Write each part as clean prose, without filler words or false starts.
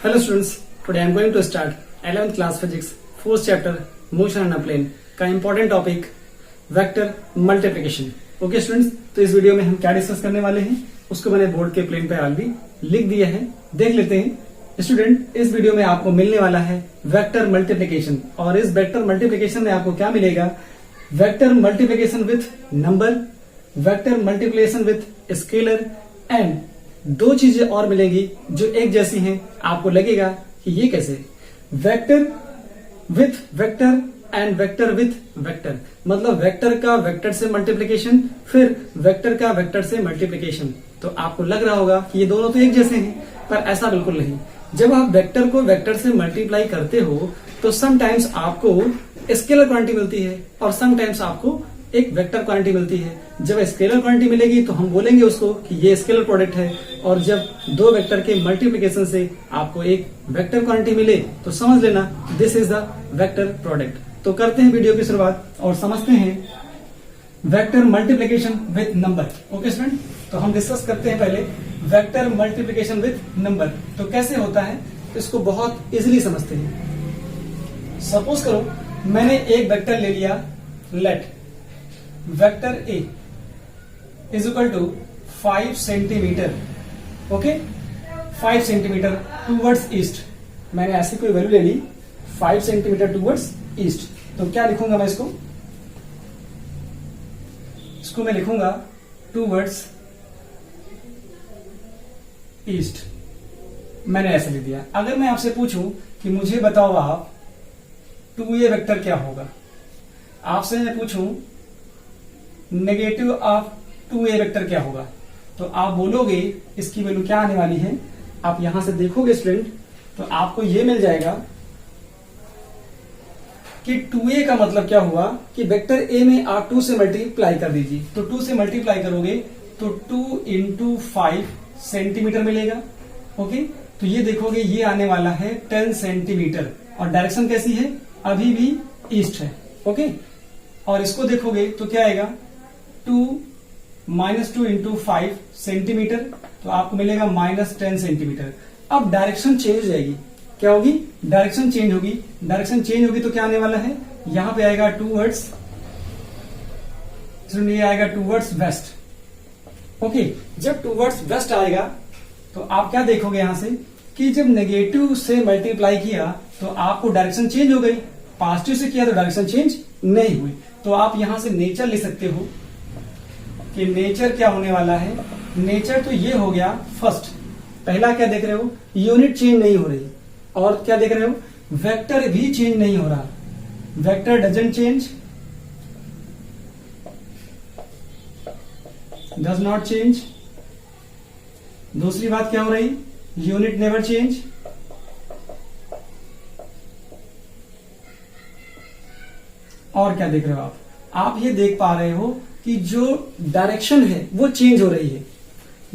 Hello students, today I am going to start 11th class physics 4th chapter motion on a plane का important topic vector multiplication. Okay students, तो इस video में हम क्या discuss करने वाले हैं उसको मैंने बोर्ड के प्लेन पे ऑलरेडी लिख दिया है, देख लेते हैं। स्टूडेंट, इस वीडियो में आपको मिलने वाला है वेक्टर मल्टीप्लिकेशन और इस वेक्टर मल्टीप्लिकेशन में आपको क्या मिलेगा? Vector multiplication with number, vector multiplication with scalar and दो चीजें और मिलेंगी जो एक जैसी हैं। आपको लगेगा कि ये कैसे? Vector with vector and vector with vector, मतलब वेक्टर का वेक्टर से मल्टीप्लिकेशन, फिर वेक्टर का वेक्टर से मल्टीप्लिकेशन। तो आपको लग रहा होगा कि ये दोनों तो एक जैसे हैं, पर ऐसा बिल्कुल नहीं। जब आप वेक्टर को वेक्टर से मल्टीप्लाई करते हो तो समटाइम्स आपको स्केलर क्वांटिटी मिलती है और समटाइम्स आपको एक वेक्टर क्वांटिटी मिलती है। जब स्केलर क्वांटिटी मिलेगी तो हम बोलेंगे उसको कि ये स्केलर प्रोडक्ट है, और जब दो वेक्टर के मल्टीप्लिकेशन से आपको एक वेक्टर क्वांटिटी मिले तो समझ लेना this is the vector product. तो करते हैं वीडियो की शुरुआत और समझते हैं vector multiplication with number. Okay student, तो हम डिस्कस करते हैं पहले वेक्टर मल्टीप्लिकेशन विथ नंबर। तो कैसे होता है इसको बहुत इजिली समझते हैं। सपोज करो मैंने एक वेक्टर ले लिया, let vector A is equal to 5 centimetre. Okay, 5 centimetre towards east. मैंने ऐसी कोई वैल्यू ले ली 5 सेंटीमीटर टूवर्ड्स ईस्ट। तो क्या लिखूंगा मैं इसको मैं लिखूंगा टूवर्ड्स ईस्ट। मैंने ऐसे लिख दिया। अगर मैं आपसे पूछूं कि मुझे बताओ आप 2a वेक्टर क्या होगा, आपसे मैं पूछूं नेगेटिव ऑफ 2a वेक्टर क्या होगा, तो आप बोलोगे इसकी वैल्यू क्या आने वाली है। आप यहां से देखोगे स्टूडेंट तो आपको यह मिल जाएगा कि 2a का मतलब क्या हुआ कि वेक्टर a में आप 2 से मल्टीप्लाई कर दीजिए। तो 2 से मल्टीप्लाई करोगे तो 2 इंटू 5 सेंटीमीटर मिलेगा। ओके, तो ये देखोगे ये आने वाला है 10 सेंटीमीटर और डायरेक्शन कैसी है? अभी भी ईस्ट है। ओके, और इसको देखोगे तो क्या आएगा 2 -2 इंटू 5 सेंटीमीटर, तो आपको मिलेगा -10 सेंटीमीटर। अब डायरेक्शन चेंज हो जाएगी। क्या होगी? डायरेक्शन चेंज होगी। डायरेक्शन चेंज होगी तो क्या आने वाला है? यहां पे आएगा टूवर्ड्स, ये आएगा टूवर्ड्स वेस्ट। ओके, जब टूवर्ड्स वेस्ट आएगा तो आप क्या देखोगे यहां से कि जब नेगेटिव से मल्टीप्लाई किया तो आपको डायरेक्शन चेंज हो गई, पॉजिटिव से किया तो डायरेक्शन चेंज नहीं हुई। तो आप यहां से नेचर ले सकते हो कि नेचर क्या होने वाला है। नेचर तो ये हो गया फर्स्ट, पहला क्या देख रहे हो? यूनिट चेंज नहीं हो रही, और क्या देख रहे हो? वेक्टर भी चेंज नहीं हो रहा। Vector doesn't change, does not change. दूसरी बात क्या हो रही? Unit never change. और क्या देख रहे हो आप ये देख पा रहे हो कि जो डायरेक्शन है वो चेंज हो रही है।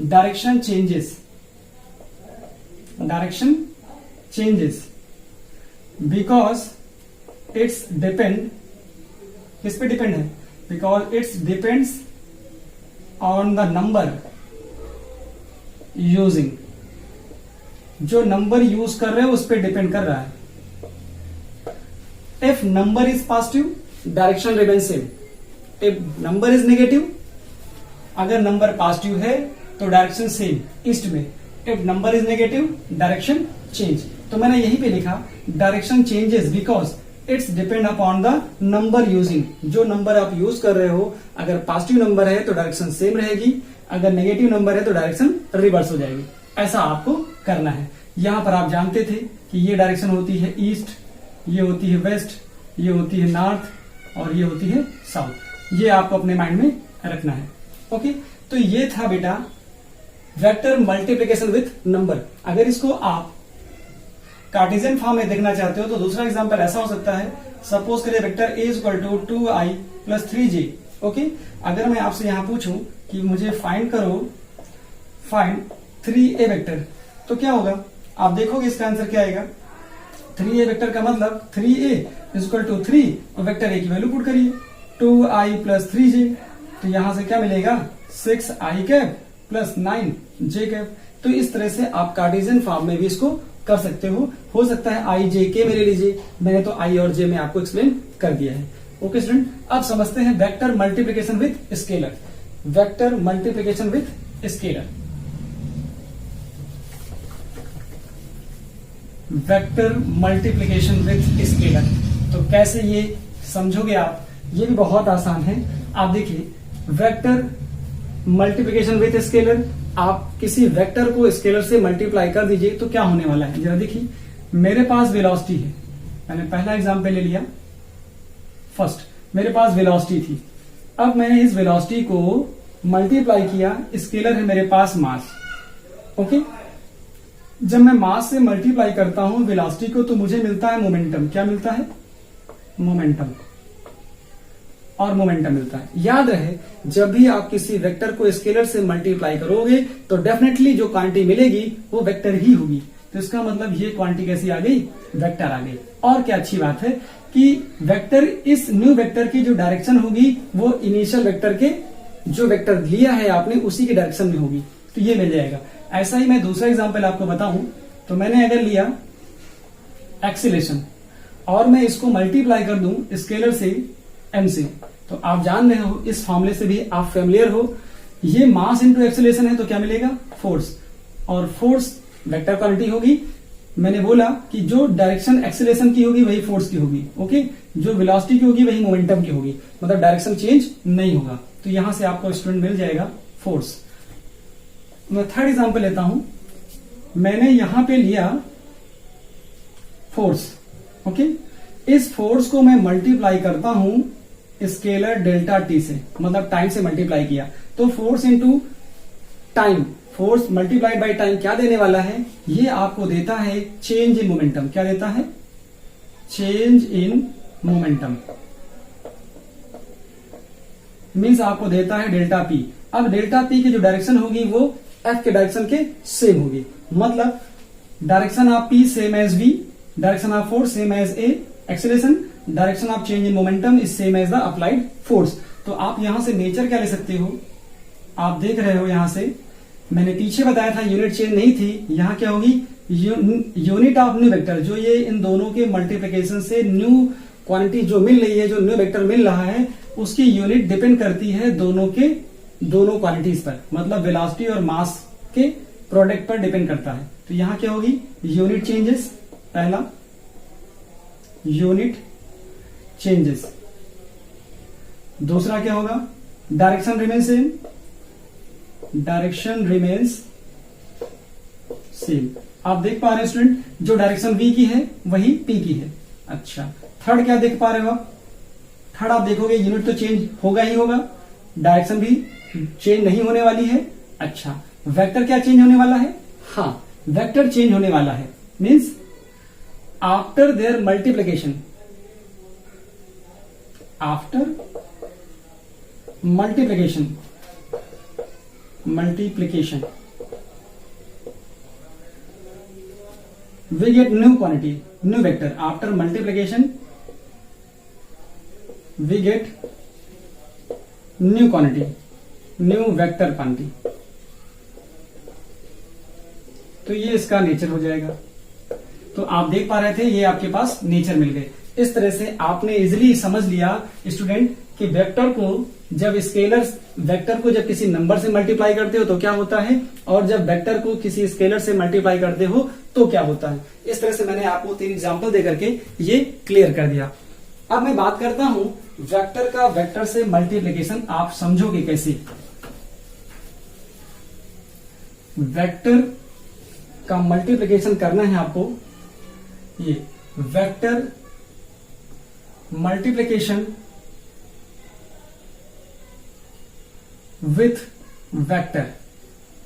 Direction changes, direction changes because it's depend, किस पे डिपेंड है? Because it's depends on the number using. जो नंबर यूज कर रहे हो उस पर डिपेंड कर रहा है। If number is positive direction remain same, if number is negative, अगर नंबर पॉजिटिव है तो डायरेक्शन सेम ईस्ट में, if number is negative direction change. तो मैंने यहीं पे लिखा direction changes because it's depend upon the number using. जो नंबर आप यूज कर रहे हो, अगर पॉजिटिव नंबर है तो डायरेक्शन सेम रहेगी, अगर नेगेटिव नंबर है तो डायरेक्शन रिवर्स हो जाएगी। ऐसा आपको करना है। यहां पर आप जानते थे कि ये डायरेक्शन होती है ईस्ट, ये होती है वेस्ट, ये होती है नॉर्थ और ये होती है साउथ। ये आपको अपने माइंड में रखना है। ओके, तो ये था बेटा वेक्टर मल्टीप्लिकेशन विथ नंबर। अगर इसको आप कार्टेशियन फॉर्म में देखना चाहते हो तो दूसरा एग्जांपल ऐसा हो सकता है। सपोज करिए vector a is equal to 2i plus 3j। Okay, अगर मैं आपसे यहां पूछूं कि मुझे फाइंड करो, फाइंड 3a वेक्टर, तो क्या होगा? आप देखोगे इसका आंसर क्या आएगा? 3a वेक्टर का मतलब 3a इज इक्वल टू 3 और वेक्टर a की वैल्यू पुट करिए 2i प्लस 3j। तो यहां से क्या मिलेगा? 6i cap plus 9j cap. तो इस तरह से आप कार्टेशियन फॉर्म में भी इसको कर सकते हो सकता है आई जे के में ले लीजिए, मैंने तो आई और जे में आपको एक्सप्लेन कर दिया है। ओके स्टूडेंट, अब समझते हैं vector multiplication with scalar. Vector multiplication with scalar, vector multiplication with scalar, तो कैसे ये समझोगे आप, ये भी बहुत आसान है। आप देखिए वेक्टर मल्टीप्लिकेशन विथ स्केलर, आप किसी वेक्टर को स्केलर से मल्टीप्लाई कर दीजिए तो क्या होने वाला है, जरा देखिए। मेरे पास वेलोसिटी है, मैंने पहला एग्जांपल ले लिया फर्स्ट, मेरे पास वेलोसिटी थी। अब मैंने इस वेलोसिटी को मल्टीप्लाई किया, स्केलर है मेरे पास मास। ओके, जब मैं मास से मल्टीप्लाई करता हूं वेलोसिटी को तो मुझे मिलता है मोमेंटम। क्या मिलता है? मोमेंटम, और मोमेंटम मिलता है। याद रहे जब भी आप किसी वेक्टर को स्केलर से मल्टीप्लाई करोगे तो डेफिनेटली जो क्वांटिटी मिलेगी वो वेक्टर ही होगी। तो इसका मतलब ये क्वांटिटी कैसी आ गई? वेक्टर आ गई। और क्या अच्छी बात है कि वेक्टर, इस न्यू वेक्टर की जो डायरेक्शन होगी वो इनिशियल वेक्टर के जो वेक्टर लिया है आपने उसी के डायरेक्शन में होगी, तो ये मिल जाएगा। ऐसा ही मैं दूसरा एग्जाम्पल आपको बताऊं तो मैंने अगर लिया एक्सीलरेशन और मैं इसको मल्टीप्लाई कर दूं स्केलर से एम से, तो आप जान रहे हो, इस फॉर्मूले से भी आप फेमिलियर हो, ये मास इंटू एक्सीलरेशन है तो क्या मिलेगा? फोर्स, और फोर्स वेक्टर क्वांटिटी होगी। मैंने बोला कि जो डायरेक्शन एक्सीलरेशन की होगी वही फोर्स की होगी। ओके, जो वेलोसिटी की होगी वही मोमेंटम की होगी, मतलब डायरेक्शन चेंज नहीं होगा। तो यहां से आपको स्टूडेंट मिल जाएगा फोर्स। मैं थर्ड एग्जांपल लेता हूं, मैंने यहां पे लिया फोर्स। ओके, इस फोर्स को मैं मल्टीप्लाई करता हूं स्केलर डेल्टा टी से, मतलब टाइम से मल्टीप्लाई किया, तो force into time, force multiplied by time क्या देने वाला है? ये आपको देता है चेंज इन मोमेंटम। क्या देता है? चेंज इन मोमेंटम, मीन्स आपको देता है डेल्टा पी। अब डेल्टा पी की जो डायरेक्शन होगी वो एफ के डायरेक्शन के सेम होगी, मतलब direction of P same as V, direction of force same as A, acceleration, direction of change in momentum is same as the applied force. तो आप यहां से नेचर क्या ले सकते हो? आप देख रहे हो यहां से, मैंने पीछे बताया था यूनिट चेंज नहीं थी, यहां क्या होगी? यूनिट ऑफ न्यू वेक्टर, जो ये इन दोनों के मल्टीप्लिकेशन से न्यू क्वांटिटी जो मिल रही है, जो न्यू वेक्टर मिल रहा है, उसकी यूनिट डिपेंड करती है दोनों क्वांटिटीज पर, मतलब वेलोसिटी और मास के प्रोडक्ट पर डिपेंड करता है। तो यहां क्या होगी? यूनिट चेंजेस, पहला यूनिट चेंजेस, दूसरा क्या होगा? Direction remain same, direction remains same. आप देख पा रहे हैं स्टूडेंट, जो डायरेक्शन v की है वही p की है। अच्छा, थर्ड क्या देख पा रहे हो आप? थर्ड आप देखोगे यूनिट तो चेंज होगा ही होगा, डायरेक्शन भी चेंज नहीं होने वाली है। अच्छा, वेक्टर क्या चेंज होने वाला है? हाँ, वेक्टर चेंज होने वाला है, means after their multiplication, after multiplication we get new quantity, new vector. After multiplication we get new quantity, new vector quantity. तो ये इसका नेचर हो जाएगा। तो आप देख पा रहे थे ये आपके पास नेचर मिल गए। इस तरह से आपने इजिली समझ लिया स्टूडेंट कि वेक्टर को जब स्केलर वेक्टर को जब किसी नंबर से मल्टीप्लाई करते हो तो क्या होता है, और जब वेक्टर को किसी स्केलर से मल्टीप्लाई करते हो तो क्या होता है। इस तरह से मैंने आपको 3 एग्जांपल दे करके ये क्लियर कर दिया। अब मैं बात करता हूं वेक्टर का वेक्टर से मल्टीप्लीकेशन आप समझोगे कैसे। वेक्टर का मल्टीप्लीकेशन करना है आपको, ये वेक्टर मल्टीप्लीकेशन विथ वेक्टर,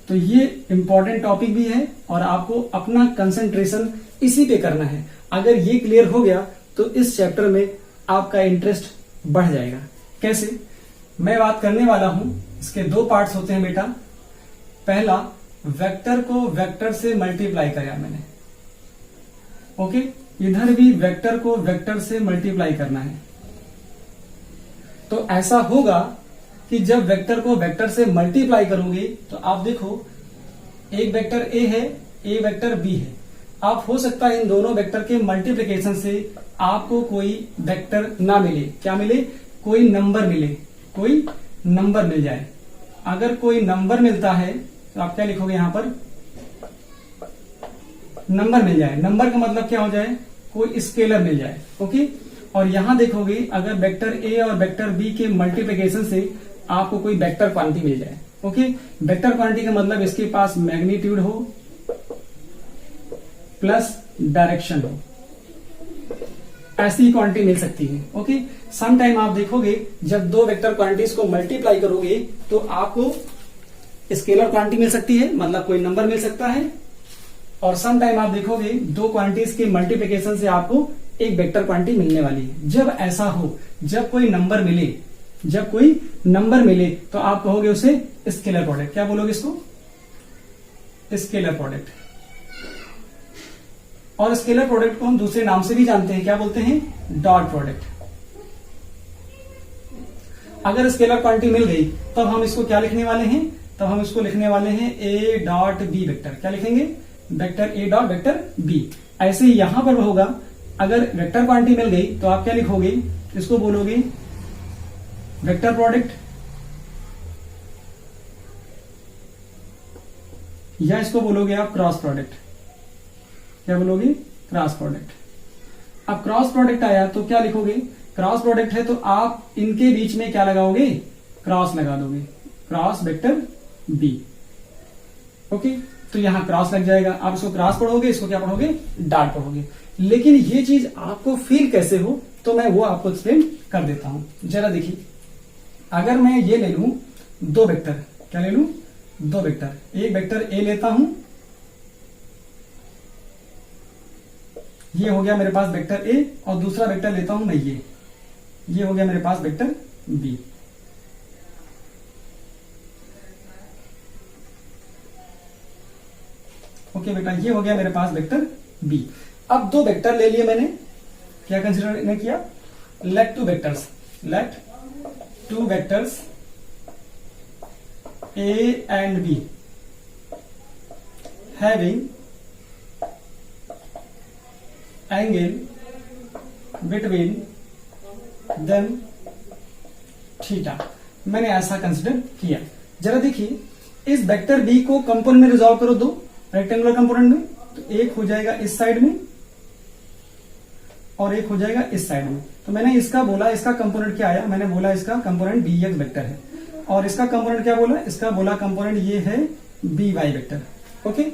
तो ये इंपॉर्टेंट टॉपिक भी है और आपको अपना कंसंट्रेशन इसी पे करना है। अगर ये क्लियर हो गया तो इस चैप्टर में आपका इंटरेस्ट बढ़ जाएगा। कैसे? मैं बात करने वाला हूं, इसके 2 पार्ट्स होते हैं बेटा। पहला, वेक्टर को वेक्टर से मल्टीप्लाई किया मैंने, ओके, इधर भी वेक्टर को वेक्टर से मल्टीप्लाई करना है। तो ऐसा होगा कि जब वेक्टर को वेक्टर से मल्टीप्लाई करोगे तो आप देखो एक वेक्टर ए है, ए वेक्टर बी है। अब हो सकता है इन दोनों वेक्टर के मल्टीप्लिकेशन से आपको कोई वेक्टर ना मिले, क्या मिले, कोई नंबर मिले, कोई नंबर मिल जाए। अगर कोई नंबर मिलता है तो आप क्या लिखोगे यहां पर, नंबर मिल जाए। नंबर का मतलब क्या हो जाए, कोई स्केलर मिल जाए। ओके, और यहां देखोगे अगर वेक्टर ए और वेक्टर बी के मल्टीप्लिकेशन से आपको कोई वेक्टर क्वांटिटी मिल जाए। ओके, वेक्टर क्वांटिटी का मतलब इसके पास मैग्नीट्यूड हो प्लस डायरेक्शन हो, ऐसी क्वांटिटी मिल सकती है। ओके, सम टाइम आप देखोगे जब दो वेक्टर क्वांटिटीज को मल्टीप्लाई करोगे तो आपको स्केलर क्वांटिटी मिल सकती है, मतलब कोई नंबर मिल सकता है। और सम टाइम आप देखोगे दो क्वांटिटीज के मल्टीप्लिकेशन से आपको एक वेक्टर क्वांटिटी मिलने वाली है। जब ऐसा हो, जब कोई नंबर मिले, जब कोई नंबर मिले तो आप कहोगे उसे स्केलर प्रोडक्ट। क्या बोलोगे इसको, स्केलर प्रोडक्ट। और स्केलर प्रोडक्ट को हम दूसरे नाम से भी जानते हैं, क्या बोलते हैं, डॉट प्रोडक्ट। अगर स्केलर क्वांटिटी मिल गई तब हम इसको क्या लिखने वाले हैं, तब हम इसको लिखने वाले हैं ए डॉट बी वेक्टर। क्या लिखेंगे, vector A dot vector B. ऐसे ही यहां पर होगा, अगर वेक्टर क्वांटिटी मिल गई तो आप क्या लिखोगे, इसको बोलोगे वेक्टर प्रोडक्ट, या इसको बोलोगे आप क्रॉस प्रोडक्ट। क्या बोलोगे, क्रॉस प्रोडक्ट। अब क्रॉस प्रोडक्ट आया तो क्या लिखोगे, क्रॉस प्रोडक्ट है तो आप इनके बीच में क्या लगाओगे, क्रॉस लगा दोगे, क्रॉस वेक्टर बी। ओके, तो यहां क्रॉस लग जाएगा। आप इसको क्रॉस पढ़ोगे, इसको क्या पढ़ोगे, डॉट पढ़ोगे। लेकिन ये चीज आपको फील कैसे हो तो मैं वो आपको एक्सप्लेन कर देता हूं। जरा देखिए, अगर मैं ये ले लूं दो वेक्टर, क्या ले लूं, दो वेक्टर, एक वेक्टर ए लेता हूं, ये हो गया मेरे पास वेक्टर ए, और दूसरा वेक्टर लेता हूं मैं ये हो गया मेरे पास वेक्टर बी। ओके बेटा, ये हो गया मेरे पास वेक्टर बी। अब दो वेक्टर ले लिए मैंने, क्या कंसीडर किया, let two vectors A and B having angle between them theta. मैंने ऐसा कंसिडर किया। जरा देखिए, इस वेक्टर बी को कंपोनेंट में रिजॉल्व करो, दो रेक्टेंगुलर कंपोनेंट में, तो एक हो जाएगा इस साइड में और एक हो जाएगा इस साइड में। तो मैंने इसका बोला, इसका कंपोनेंट क्या आया, मैंने बोला इसका कंपोनेंट बी एक्स वेक्टर है, और इसका कंपोनेंट क्या बोला, इसका बोला कंपोनेंट ये है बी वाई वेक्टर। ओके,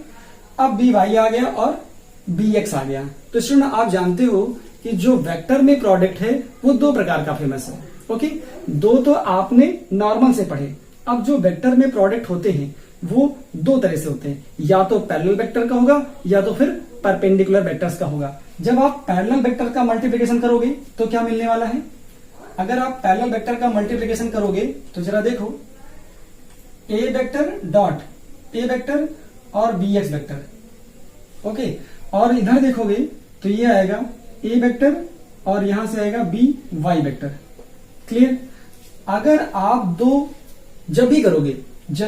अब बी वाई आ गया और बी एक्स आ गया। तो स्टूडेंट आप जानते हो कि जो वेक्टर में प्रोडक्ट है वो दो प्रकार का फेमस है। ओके, दो तो आपने नॉर्मल से पढ़े। अब जो वेक्टर में प्रोडक्ट होते हैं वो दो तरह से होते हैं, या तो पैरेलल वेक्टर का होगा या तो फिर परपेंडिकुलर वेक्टर्स का होगा। जब आप पैरेलल वेक्टर का मल्टीप्लिकेशन करोगे तो क्या मिलने वाला है, अगर आप पैरेलल वेक्टर का मल्टीप्लिकेशन करोगे तो जरा देखो, ए वेक्टर डॉट ए वेक्टर और बी एक्स वेक्टर। ओके, और इधर देखोगे तो ये आएगा ए वेक्टर और यहां से आएगा बी वाई वेक्टर। क्लियर। अगर आप दो जब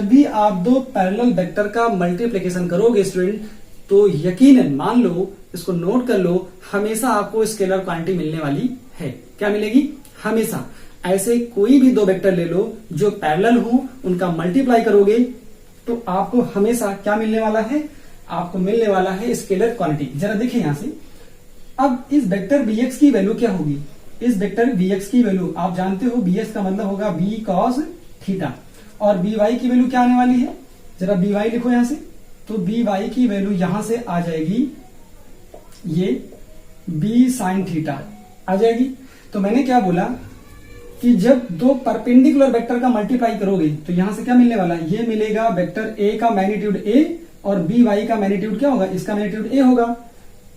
भी आप दो पैरेलल वेक्टर का मल्टीप्लिकेशन करोगे स्टूडेंट, तो यकीनन मान लो, इसको नोट कर लो, हमेशा आपको स्केलर क्वांटिटी मिलने वाली है। क्या मिलेगी, हमेशा। ऐसे कोई भी दो वेक्टर ले लो जो पैरेलल हो, उनका मल्टीप्लाई करोगे तो आपको हमेशा क्या मिलने वाला है, आपको मिलने वाला है स्केलर क्वांटिटी। जरा देखिए यहां से, अब इस वेक्टर बी एक्स की वैल्यू क्या होगी, इस वेक्टर बी एक्स की वैल्यू आप जानते हो, बी एक्स का मतलब होगा बी कॉस थीटा, और बी वाई की वैल्यू क्या आने वाली है, जरा बी वाई लिखो यहां से, तो बी वाई की वैल्यू यहां से आ जाएगी ये बी साइन थीटा आ जाएगी। तो मैंने क्या बोला कि जब दो परपेंडिकुलर वेक्टर का मल्टीप्लाई करोगे तो यहां से क्या मिलने वाला है, ये मिलेगा वेक्टर ए का मैग्नीट्यूड ए और बी वाई का मैग्नीट्यूड क्या होगा, इसका मैग्नीट्यूड ए होगा,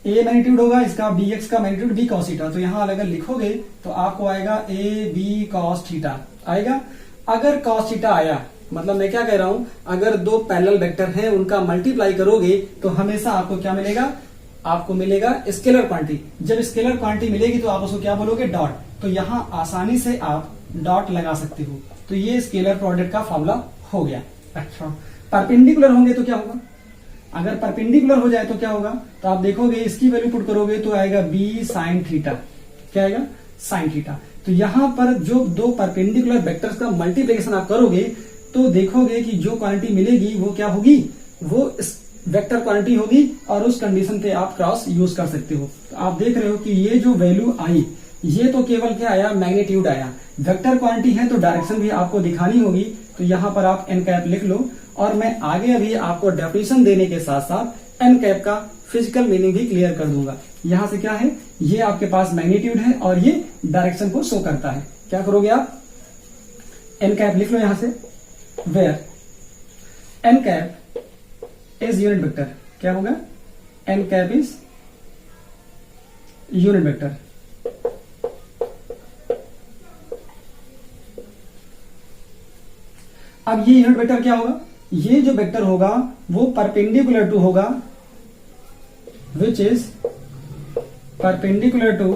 ए मैग्नीट्यूड होगा, इसका बी एक्स का मैग्नीट्यूड बी कॉस थीटा। तो यहां अगर लिखोगे तो आपको आएगा ए बी कॉस थीटा आएगा। अगर कॉस थीटा आया, मतलब मैं क्या कह रहा हूं, अगर दो पैरेलल वेक्टर हैं उनका मल्टीप्लाई करोगे तो हमेशा आपको क्या मिलेगा, आपको मिलेगा स्केलर क्वांटिटी। जब स्केलर क्वांटिटी मिलेगी तो आप उसको क्या बोलोगे, डॉट। तो यहां आसानी से आप डॉट लगा सकते हो। तो ये स्केलर प्रोडक्ट का फॉर्मूला हो गया। अच्छा, परपेंडिकुलर होंगे तो क्या होगा, अगर परपेंडिकुलर हो जाए तो क्या होगा, तो आप देखोगे इसकी वैल्यू पुट करोगे तो आएगा बी साइन थीटा। क्या आएगा, साइन थीटा। तो यहां पर जो दो परपेंडिकुलर वेक्टर्स का मल्टीप्लिकेशन आप करोगे तो देखोगे कि जो क्वांटिटी मिलेगी वो क्या होगी, वो वेक्टर क्वांटिटी होगी और उस कंडीशन पे आप क्रॉस यूज कर सकते हो। तो आप देख रहे हो कि ये जो वैल्यू आई ये तो केवल क्या आया, मैग्नीट्यूड आया। वेक्टर क्वांटिटी है तो डायरेक्शन भी आपको दिखानी होगी, तो यहां पर आप एन कैप लिख लो और मैं आगे अभी आपको डेफिनेशन देने के साथ साथ एन कैप का फिजिकल मीनिंग भी क्लियर कर दूंगा। यहां से क्या है, ये आपके पास मैग्नीट्यूड है और ये डायरेक्शन को शो करता है। क्या करोगे आप, एन कैप लिख लो यहां से, where N cap is unit vector. क्या होगा, N cap is unit vector. अब ये यूनिट वेक्टर क्या होगा, ये जो वेक्टर होगा वो परपेंडिकुलर टू होगा, which is perpendicular to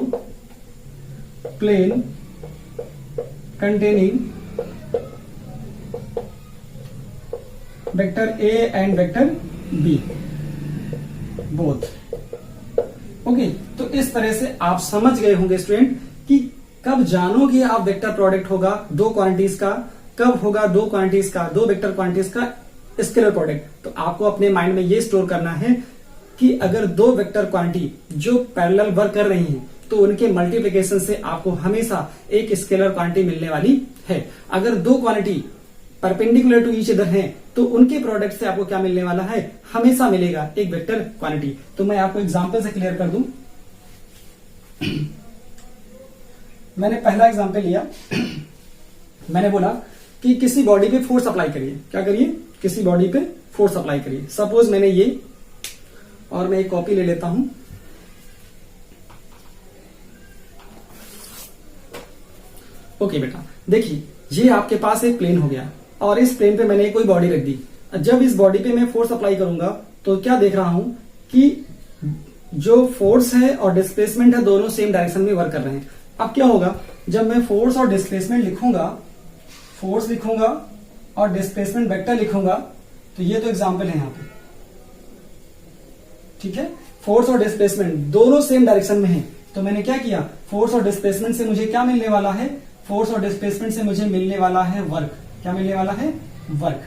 plane containing vector A and vector B both. Okay, तो इस तरह से आप समझ गए होंगे स्टूडेंट कि कब जानोगे आप वेक्टर प्रोडक्ट होगा दो क्वांटिटीज का, कब होगा दो क्वांटिटीज का, दो वेक्टर क्वांटिटीज का स्केलर प्रोडक्ट। तो आपको अपने माइंड में ये स्टोर करना है कि अगर दो वेक्टर क्वांटिटी जो पैरेलल वर्क कर रही हैं तो उनके मल्टीप्लिकेशन से आपको हमेशा एक स्केलर क्वांटिटी मिलने वाली है। अगर दो quantity perpendicular to each other हैं तो उनके प्रोडक्ट से आपको क्या मिलने वाला है, हमेशा मिलेगा एक वेक्टर क्वांटिटी। तो मैं आपको एग्जांपल से क्लियर कर दूं। मैंने पहला एग्जांपल लिया, मैंने बोला कि किसी बॉडी पे फोर्स अप्लाई करिए। क्या करिए, किसी बॉडी पे फोर्स अप्लाई करिए। सपोज मैंने ये, और मैं एक कॉपी ले लेता हूं। ओके बेटा, देखिए ये आपके पास एक प्लेन हो गया और इस प्लेन पे मैंने कोई बॉडी रख दी। जब इस बॉडी पे मैं फोर्स अप्लाई करूंगा तो क्या देख रहा हूं कि जो फोर्स है और डिस्प्लेसमेंट है दोनों सेम डायरेक्शन में वर्क कर रहे हैं। अब क्या होगा, जब मैं फोर्स और डिस्प्लेसमेंट लिखूंगा, फोर्स लिखूंगा और डिस्प्लेसमेंट वेक्टर लिखूंगा, तो ये तो एग्जांपल है यहां पे, ठीक है। फोर्स और डिस्प्लेसमेंट दोनों सेम डायरेक्शन में है, तो मैंने क्या किया, फोर्स और डिस्प्लेसमेंट से मुझे क्या मिलने वाला है, फोर्स और डिस्प्लेसमेंट से मुझे मिलने वाला है वर्क। क्या मिलने वाला है, वर्क।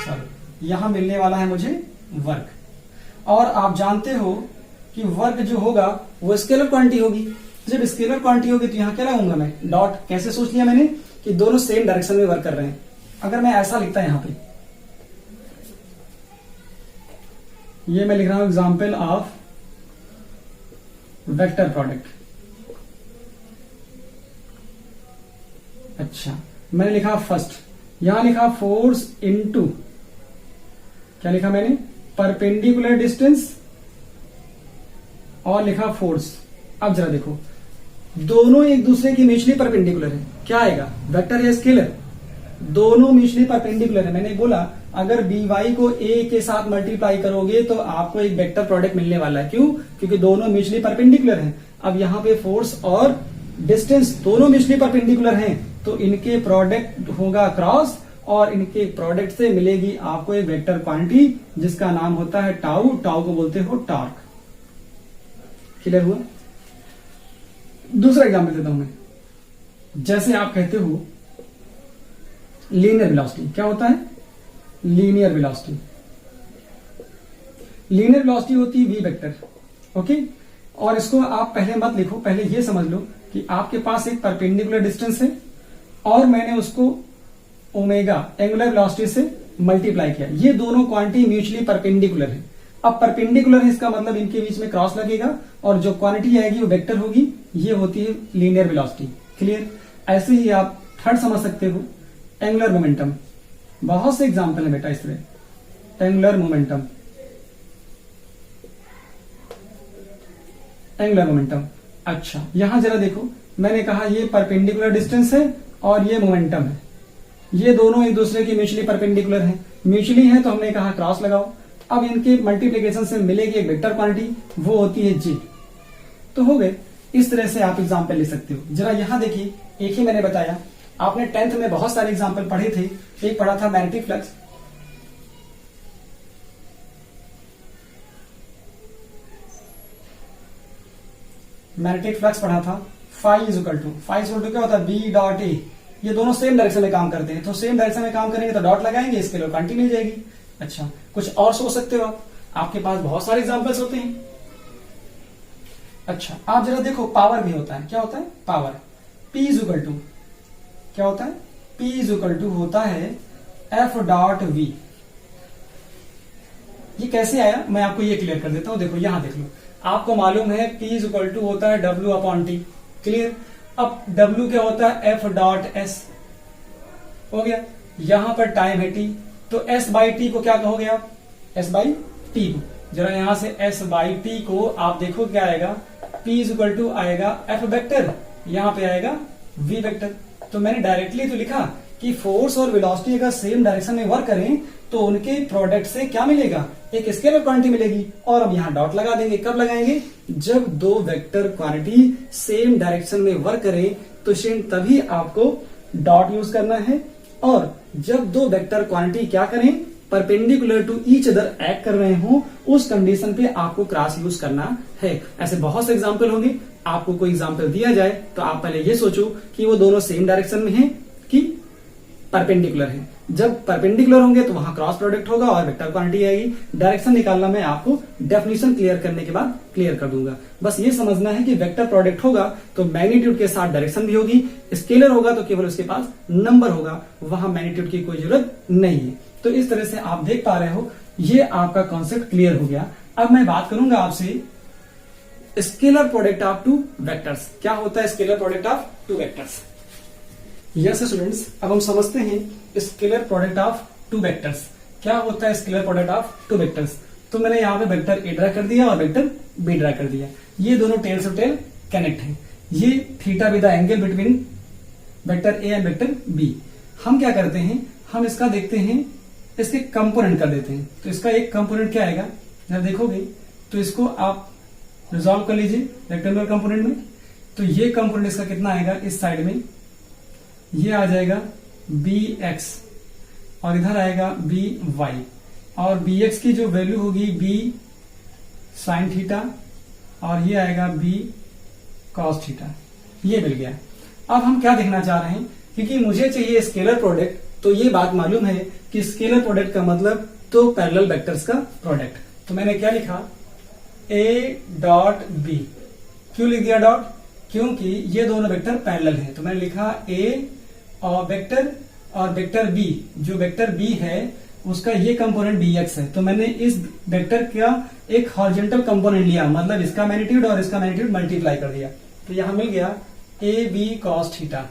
सॉरी, यहां मिलने वाला है मुझे वर्क। और आप जानते हो कि वर्क जो होगा वो स्केलर क्वांटिटी होगी। जब स्केलर क्वांटिटी होगी तो यहां क्या लगाऊंगा मैं, डॉट। कैसे सोच लिया मैंने कि दोनों सेम डायरेक्शन में वर्क कर रहे हैं। अगर मैं ऐसा लिखता यहां पे, ये मैं लिख रहा हूं एग्जाम्पल ऑफ वेक्टर प्रोडक्ट। अच्छा, मैंने लिखा फर्स्ट, यहां लिखा फोर्स इनटू, क्या लिखा मैंने, परपेंडिकुलर डिस्टेंस, और लिखा फोर्स। अब जरा देखो, दोनों एक दूसरे की म्यूचुअली परपेंडिकुलर है। क्या आएगा, वेक्टर या स्केलर, दोनों म्यूचुअली परपेंडिकुलर है। मैंने बोला अगर by को a के साथ मल्टीप्लाई करोगे तो आपको एक वेक्टर प्रोडक्ट मिलने वाला है। क्यों, क्योंकि दोनों म्यूचुअली परपेंडिकुलर हैं। अब यहाँ पे फोर्स और डिस्टेंस दोनों म्यूचुअली परपेंडिकुलर हैं, तो इनके प्रोडक्ट होगा क्रॉस, और इनके प्रोडक्ट से मिलेगी आपको एक वेक्टर क्वांटिटी जिसका नाम होता है टाउ। टाउ को बोलते हो टॉर्क। क्लियर हुआ। दूसरा एग्जाम्पल देता हूं मैं। जैसे आप कहते हो लीनियर वेलोसिटी, क्या होता है, लीनियर वेलोसिटी। लीनियर वेलोसिटी होती है v वेक्टर। ओके, और इसको आप पहले मत लिखो, पहले ये समझ लो कि आपके पास एक परपेंडिकुलर डिस्टेंस है और मैंने उसको ओमेगा एंगुलर वेलोसिटी से मल्टीप्लाई किया। ये दोनों क्वांटिटी म्यूचुअली परपेंडिकुलर है। अब परपेंडिकुलर है इसका मतलब इनके बीच में क्रॉस लगेगा और जो क्वांटिटी आएगी वो वेक्टर होगी। ये होती है लीनियर वेलोसिटी। क्लियर। ऐसे ही आप थर्ड समझ सकते हो, एंगुलर मोमेंटम। बहुत से एग्जांपल है बेटा इस तरह। Angular momentum, angular momentum. अच्छा, यहां जरा देखो, मैंने कहा ये परपेंडिकुलर डिस्टेंस है और ये मोमेंटम है। ये दोनों एक दूसरे के म्यूचुअली परपेंडिकुलर हैं। म्यूचुअली है तो हमने कहा क्रॉस लगाओ। अब इनके मल्टीप्लिकेशन से मिलेगी एक वेक्टर क्वांटिटी, वो होती है जी। तो हो गए। इस तरह से आप एग्जाम्पल ले सकते हो। जरा यहां देखिए, एक ही मैंने बताया, आपने 10th में बहुत सारे एग्जाम्पल पढ़े थे। एक पढ़ा था मैग्नेटिक फ्लक्स, मैग्नेटिक फ्लक्स पढ़ा था, फाई इज इक्वल टू क्या होता है, बी डॉट ए। ये दोनों सेम डायरेक्शन में काम करते हैं, तो सेम डायरेक्शन में काम करेंगे तो डॉट लगाएंगे, स्केलर क्वांटिटी मिल जाएगी। अच्छा, कुछ और सोच सकते हो आप, आपके पास बहुत सारे एग्जांपल्स होते हैं। अच्छा, आप जरा देखो, पावर भी होता है, क्या होता है, power. P is equal to क्या होता है, P इज इक्वल टू होता है F डॉट V। ये कैसे आया, मैं आपको ये क्लियर कर देता हूं। देखो यहां देख लो, आपको मालूम है P इज इक्वल टू होता है W अपॉन T, क्लियर। अब W क्या होता है, F डॉट S हो गया। यहां पर टाइम है T, तो S बाई टी को क्या कहोगे आप, S बाई टी को। जरा यहां से S बाई टी को आप देखो क्या आएगा, P इज इक्वल टू आएगा F वेक्टर, यहां पे आएगा V वेक्टर। तो मैंने डायरेक्टली तो लिखा कि फोर्स और वेलोसिटी अगर सेम डायरेक्शन में वर्क करें तो उनके प्रोडक्ट से क्या मिलेगा, एक स्केलर क्वांटिटी मिलेगी। और अब यहां डॉट लगा देंगे, कब लगाएंगे, जब दो वेक्टर क्वांटिटी सेम डायरेक्शन में वर्क करें तो सेम तभी आपको डॉट यूज करना है। और जब दो वेक्टर क्वांटिटी क्या करें, perpendicular to each other act कर रहे हो, उस कंडीशन पे आपको क्रॉस यूज करना है। ऐसे बहुत से एग्जांपल होंगे, आपको कोई एग्जांपल दिया जाए तो आप पहले ये सोचो कि वो दोनों सेम डायरेक्शन में हैं कि परपेंडिकुलर है। जब परपेंडिकुलर होंगे तो वहां क्रॉस प्रोडक्ट होगा और वेक्टर क्वांटिटी आएगी। डायरेक्शन निकालना मैं आपको डेफिनेशन क्लियर करने के बाद क्लियर कर दूंगा। बस ये समझना है कि वेक्टर प्रोडक्ट होगा तो मैग्नीट्यूड के साथ डायरेक्शन भी होगी, स्केलर होगा तो केवल उसके पास नंबर होगा, वहां मैग्नीट्यूड की कोई जरूरत नहीं है। तो इस तरह से आप देख पा रहे हो, ये आपका कॉन्सेप्ट क्लियर हो गया। अब मैं बात करूंगा आपसे scalar product of two vectors. क्या होता है scalar product of two vectors? Yes students, अब हम समझते हैं scalar product of two vectors. क्या होता है scalar product of two vectors? तो मैंने यहाँ पे वेक्टर ए ड्रा कर दिया और वेक्टर बी ड्रा कर दिया। ये दोनों टेल से टेल कनेक्ट है। ये theta with the angle between vector A and vector B. हम क्या करते हैं, हम इसका देखते हैं, इसके कंपोनेंट कर देते हैं। तो इसका एक कंपोनेंट क्या आएगा, जब देखोगे तो इसको आप रिजॉल्व कर लीजिए रेक्टेंगुलर कंपोनेंट में। तो ये कंपोनेंट इसका कितना आएगा, इस साइड में ये आ जाएगा bx और इधर आएगा by, और bx की जो वैल्यू होगी b साइन थीटा और ये आएगा b कॉस थीटा। ये मिल गया। अब हम क्या देखना चाह रहे हैं, क्योंकि मुझे चाहिए स्केलर प्रोडक्ट, तो ये बात मालूम है कि स्केलर प्रोडक्ट का मतलब तो पैरेलल वेक्टर्स का प्रोडक्ट। तो मैंने क्या लिखा, a डॉट b। क्यों लिख दिया डॉट, क्योंकि ये दोनों वेक्टर पैरेलल हैं। तो मैंने लिखा a और वेक्टर b, जो वेक्टर b है उसका ये कंपोनेंट bx है। तो मैंने इस वेक्टर का एक हॉरिजॉन्टल कंपोनेंट लिया, मतलब इसका मैग्नीट्यूड और इसका मैग्नीट्यूड मल्टीप्लाई कर दिया। तो यहां मिल गया a b cos theta.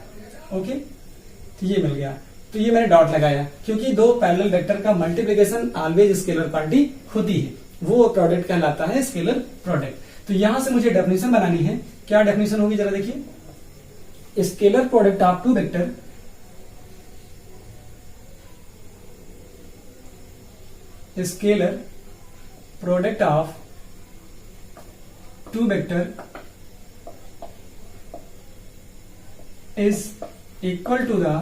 Okay, तो ये मिल गया। तो ये मैंने डॉट लगाया, क्योंकि दो पैरेलल वेक्टर का मल्टीप्लिकेशन ऑलवेज स्केलर क्वांटिटी होती है, वो प्रोडक्ट कहलाता है स्केलर प्रोडक्ट। तो यहां से मुझे डेफिनेशन बनानी है। क्या डेफिनेशन होगी जरा देखिए, scalar product of two vector scalar product of two vector is equal to the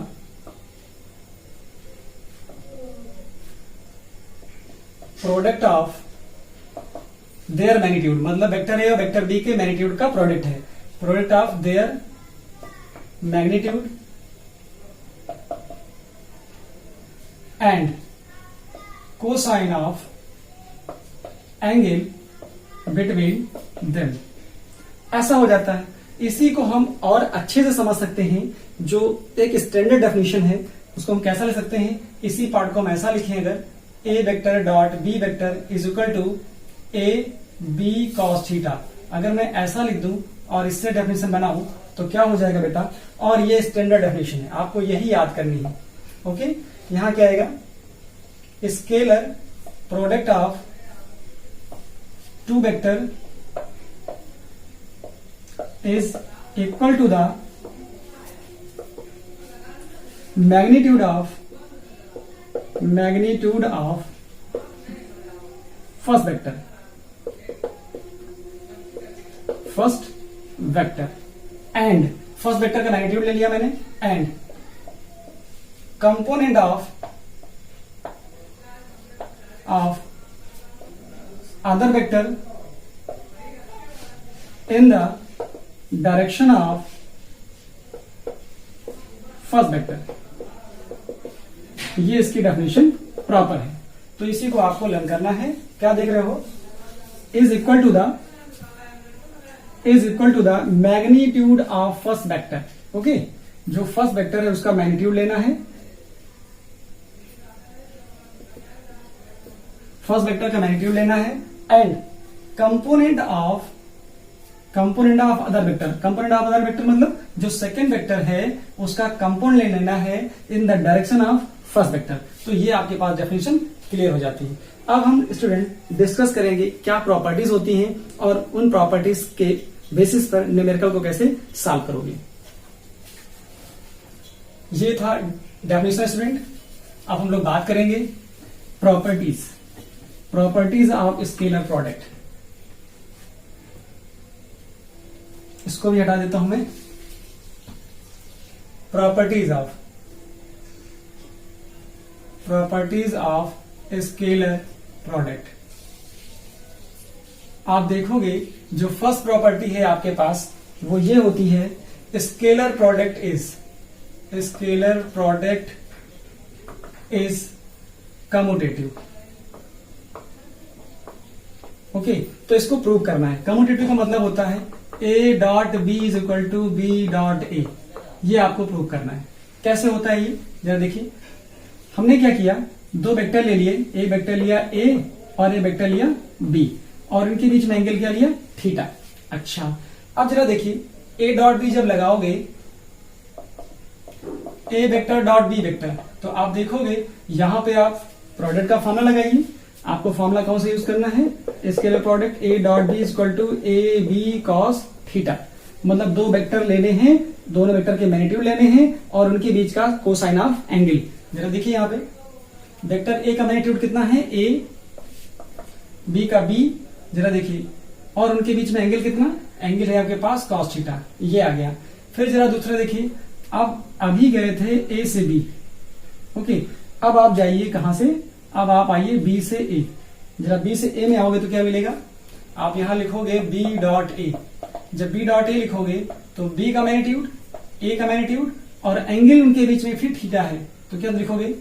product of their magnitude, मतलब वेक्टर ए और वेक्टर बी के मैग्नीट्यूड का प्रोडक्ट है। Product of their magnitude and cosine of angle between them. ऐसा हो जाता है। इसी को हम और अच्छे से समझ सकते हैं, जो एक स्टैंडर्ड डेफिनेशन है उसको हम कैसा ले सकते हैं, इसी पार्ट को हम ऐसा लिखें, अगर A vector dot B vector is equal to A B cos theta. अगर मैं ऐसा लिख दूं और इससे डेफिनेशन बनाऊं तो क्या हो जाएगा बेटा, और ये स्टैंडर्ड डेफिनेशन है, आपको यही याद करनी है। ओके, यहां क्या आएगा, scalar product of two vector is equal to the magnitude of first vector and first vector का मैग्नीट्यूड ले लिया मैंने, and component of other vector in the direction of first vector, ये इसकी डेफिनेशन प्रॉपर है। तो इसी को आपको लर्न करना है। क्या देख रहे हो, is equal to the magnitude of first vector. Okay, जो फर्स्ट वेक्टर है उसका मैग्नीट्यूड लेना है, फर्स्ट वेक्टर का मैग्नीट्यूड लेना है, and component of other vector. Component of other vector मतलब जो सेकेंड वेक्टर है उसका कंपोनेंट ले लेना है इन the direction of first vector. तो ये आपके पास डेफिनेशन क्लियर हो जाती है। अब हम स्टूडेंट डिस्कस करेंगे क्या प्रॉपर्टीज होती हैं और उन प्रॉपर्टीज के बेसिस पर न्यूमेरिकल को कैसे सॉल्व करोगे। ये था डेफिनेशन स्टूडेंट। अब हम लोग बात करेंगे प्रॉपर्टीज ऑफ स्केलर प्रोडक्ट। इसको भी हटा देता हूं मैं। Properties of scalar product. आप देखोगे जो फर्स्ट प्रॉपर्टी है आपके पास वो ये होती है, scalar product is commutative. Okay, तो इसको प्रूव करना है। कम्यूटेटिव का मतलब होता है A dot B is equal to B dot A. ये आपको प्रूव करना है। कैसे होता है ये, जरा देखिए। हमने क्या किया, दो वेक्टर ले लिए, एक वेक्टर लिया A और एक वेक्टर लिया B, और इनके बीच में एंगल क्या लिया, थीटा। अच्छा, अब जरा देखिए, A डॉट बी जब लगाओगे, A vector dot B vector, तो आप देखोगे यहां पे आप प्रोडक्ट का फॉर्मूला लगाइए। आपको फॉर्मूला कौन सा यूज करना है, scalar product A dot B is equal to A B cos theta. मतलब दो वेक्टर लेने हैं, दोनों वेक्टर के मैग्नीट्यूड लेने हैं और उनके बीच का कोसाइन ऑफ एंगल। जरा देखिए यहाँ पे वेक्टर A का मैग्नीट्यूड कितना है, A, B का B, जरा देखिए, और उनके बीच में एंगल कितना, एंगल है आपके पास कॉस थीटा, ये आ गया। फिर जरा दूसरा देखिए, अब अभी गए थे A से B। ओके, अब आप जाइए कहां से, अब आप आइए B से A। जरा B से A में आओगे तो क्या मिलेगा, आप यहां लिखोगे B डॉट A। जब B डॉट A लिखोगे तो B का मैग्नीट्यूड, A का मैग्नीट्यूड और एंगल उनके बीच में फिर थीटा है, तो क्या लिखोगे,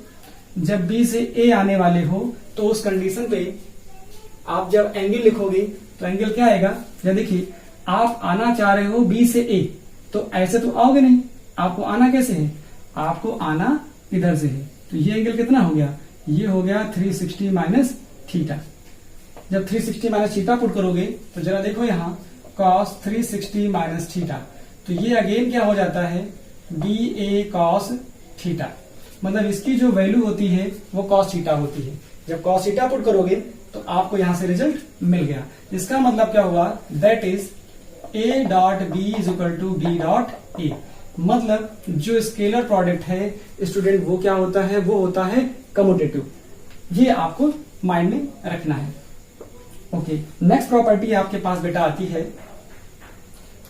जब B से A आने वाले हो तो उस कंडीशन पे आप जब एंगल लिखोगे तो एंगल क्या आएगा। जब देखिए, आप आना चाह रहे हो B से A, तो ऐसे तो आओगे नहीं, आपको आना कैसे है, आपको आना इधर से है। तो ये एंगल कितना हो गया, ये हो गया 360 माइनस थीटा। जब 360 माइनस थीटा पुट करोगे तो जरा देखो यहाँ cos 360 माइनस थीटा, तो ये अगेन क्या हो जाता है, BA cos थीटा। मतलब इसकी जो वैल्यू होती है वो cos थीटा होती है। जब cos थीटा पुट करोगे तो आपको यहां से रिजल्ट मिल गया। इसका मतलब क्या हुआ, that is A dot B is equal to B dot A. मतलब जो स्केलर प्रोडक्ट है स्टूडेंट वो क्या होता है, वो होता है कम्यूटेटिव। ये आपको माइंड में रखना है। ओके, नेक्स्ट प्रॉपर्टी आपके पास बेटा आती है,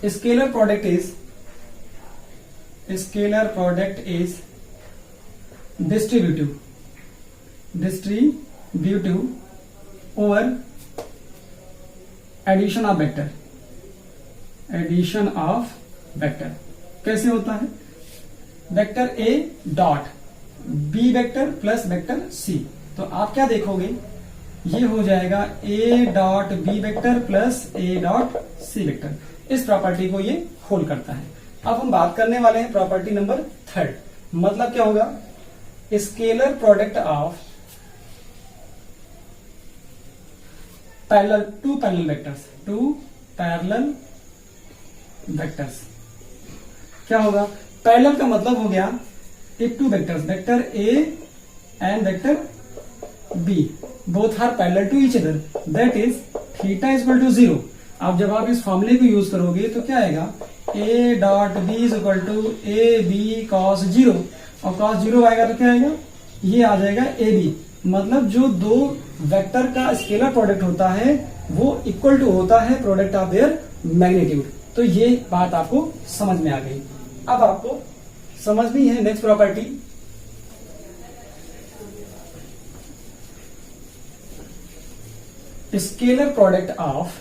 scalar product is distributive over addition of vector. कैसे होता है, vector A dot B vector plus vector C। तो आप क्या देखोगे, ये हो जाएगा A dot B vector plus A dot C vector. इस प्रॉपर्टी को ये होल्ड करता है। अब हम बात करने वाले हैं प्रॉपर्टी नंबर 3। मतलब क्या होगा, scalar product of two parallel vectors. क्या होगा, पैरेलल का मतलब हो गया if two vectors, vector A and vector B both are parallel to each other, that is theta is equal to 0। अब जब आप इस फॉर्मूले को यूज करोगे तो क्या आएगा, A dot B is equal to A B cos 0, और कॉस 0 आएगा तो क्या आएगा, ये आ जाएगा AB। मतलब जो दो वेक्टर का स्केलर प्रोडक्ट होता है वो इक्वल टू होता है प्रोडक्ट ऑफ देयर मैग्नीट्यूड। तो ये बात आपको समझ में आ गई। अब आपको समझनी है next property, scalar product of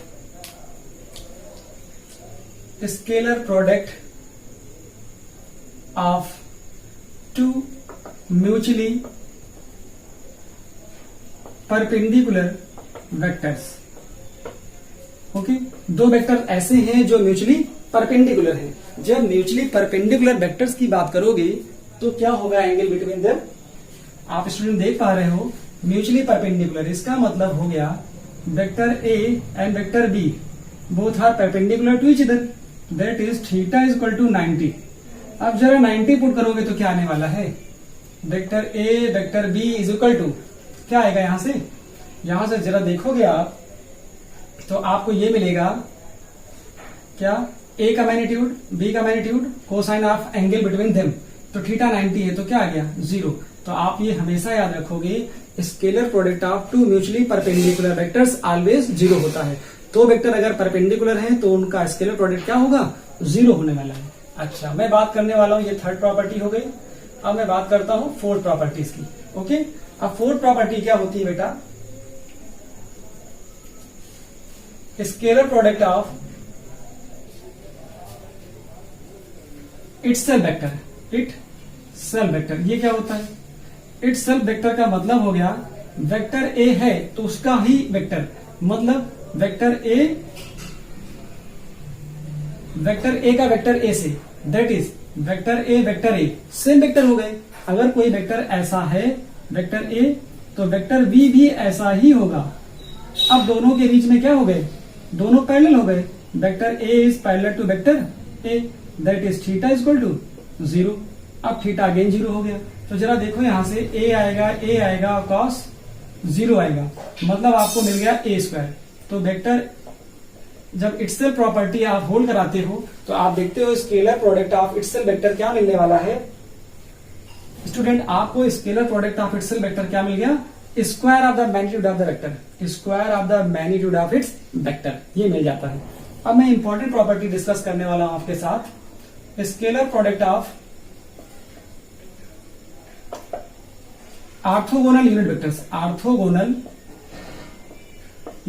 scalar product of two mutually perpendicular vectors. Okay, दो वेक्टर ऐसे हैं जो म्यूचुअली परपेंडिकुलर हैं। जब म्यूचुअली परपेंडिकुलर वेक्टर्स की बात करोगे तो क्या होगा एंगल बिटवीन देम? आप स्टूडेंट देख पा रहे हो म्यूचुअली परपेंडिकुलर, इसका मतलब हो गया vector A and vector B both are perpendicular to each other, that is theta is equal to 90। अब जरा 90 पुट करोगे तो क्या आने वाला है? Vector A vector B is equal to क्या आएगा यहां से जरा देखोगे आप तो आपको ये मिलेगा क्या? ए का मैग्नीट्यूड, बी का magnitude, cosine of angle between them, तो थीटा 90 है तो क्या आ गया? 0। तो आप ये हमेशा याद रखोगे scalar product of two mutually perpendicular vectors always 0 होता है। तो वेक्टर अगर परपेंडिकुलर है तो उनका स्केलर प्रोडक्ट क्या होगा? 0 होने वाला है। अच्छा, मैं बात करने वाला हूं, ये थर्ड प्रॉपर्टी हो गई। अब मैं बात करता हूं फोर्थ प्रॉपर्टीज की। ओके, अब फोर्थ प्रॉपर्टी क्या होती है बेटा? Scalar product of itself vector. ये क्या होता है? इटसेल्फ वेक्टर का मतलब हो गया वेक्टर ए है तो उसका ही वेक्टर, मतलब वेक्टर ए का वेक्टर ए से, that is vector A same vector हो गए। अगर कोई वेक्टर ऐसा है वेक्टर ए तो वेक्टर बी भी ऐसा ही होगा। अब दोनों के बीच में क्या हो गए? दोनों पैरेलल हो गए। Vector A is parallel to vector A, that is theta is equal to 0। अब थीटा अगेन 0 हो गया। तो जरा देखो यहां से ए आएगा और कॉस 0 आएगा, मतलब आपको मिल गया ए स्क्वायर। तो वेक्टर जब इटसेल्फ प्रॉपर्टी आप होल्ड कराते हो तो आप देखते हो scalar product of itself vector क्या मिलने वाला है स्टूडेंट? आपको scalar product of itself vector क्या मिल गया? Square of the magnitude of the vector, square of the magnitude of its vector, ये मिल जाता है। अब मैं इंपॉर्टेंट प्रॉपर्टी डिस्कस करने वाला हूं आपके साथ। Scalar product of orthogonal unit vectors. Orthogonal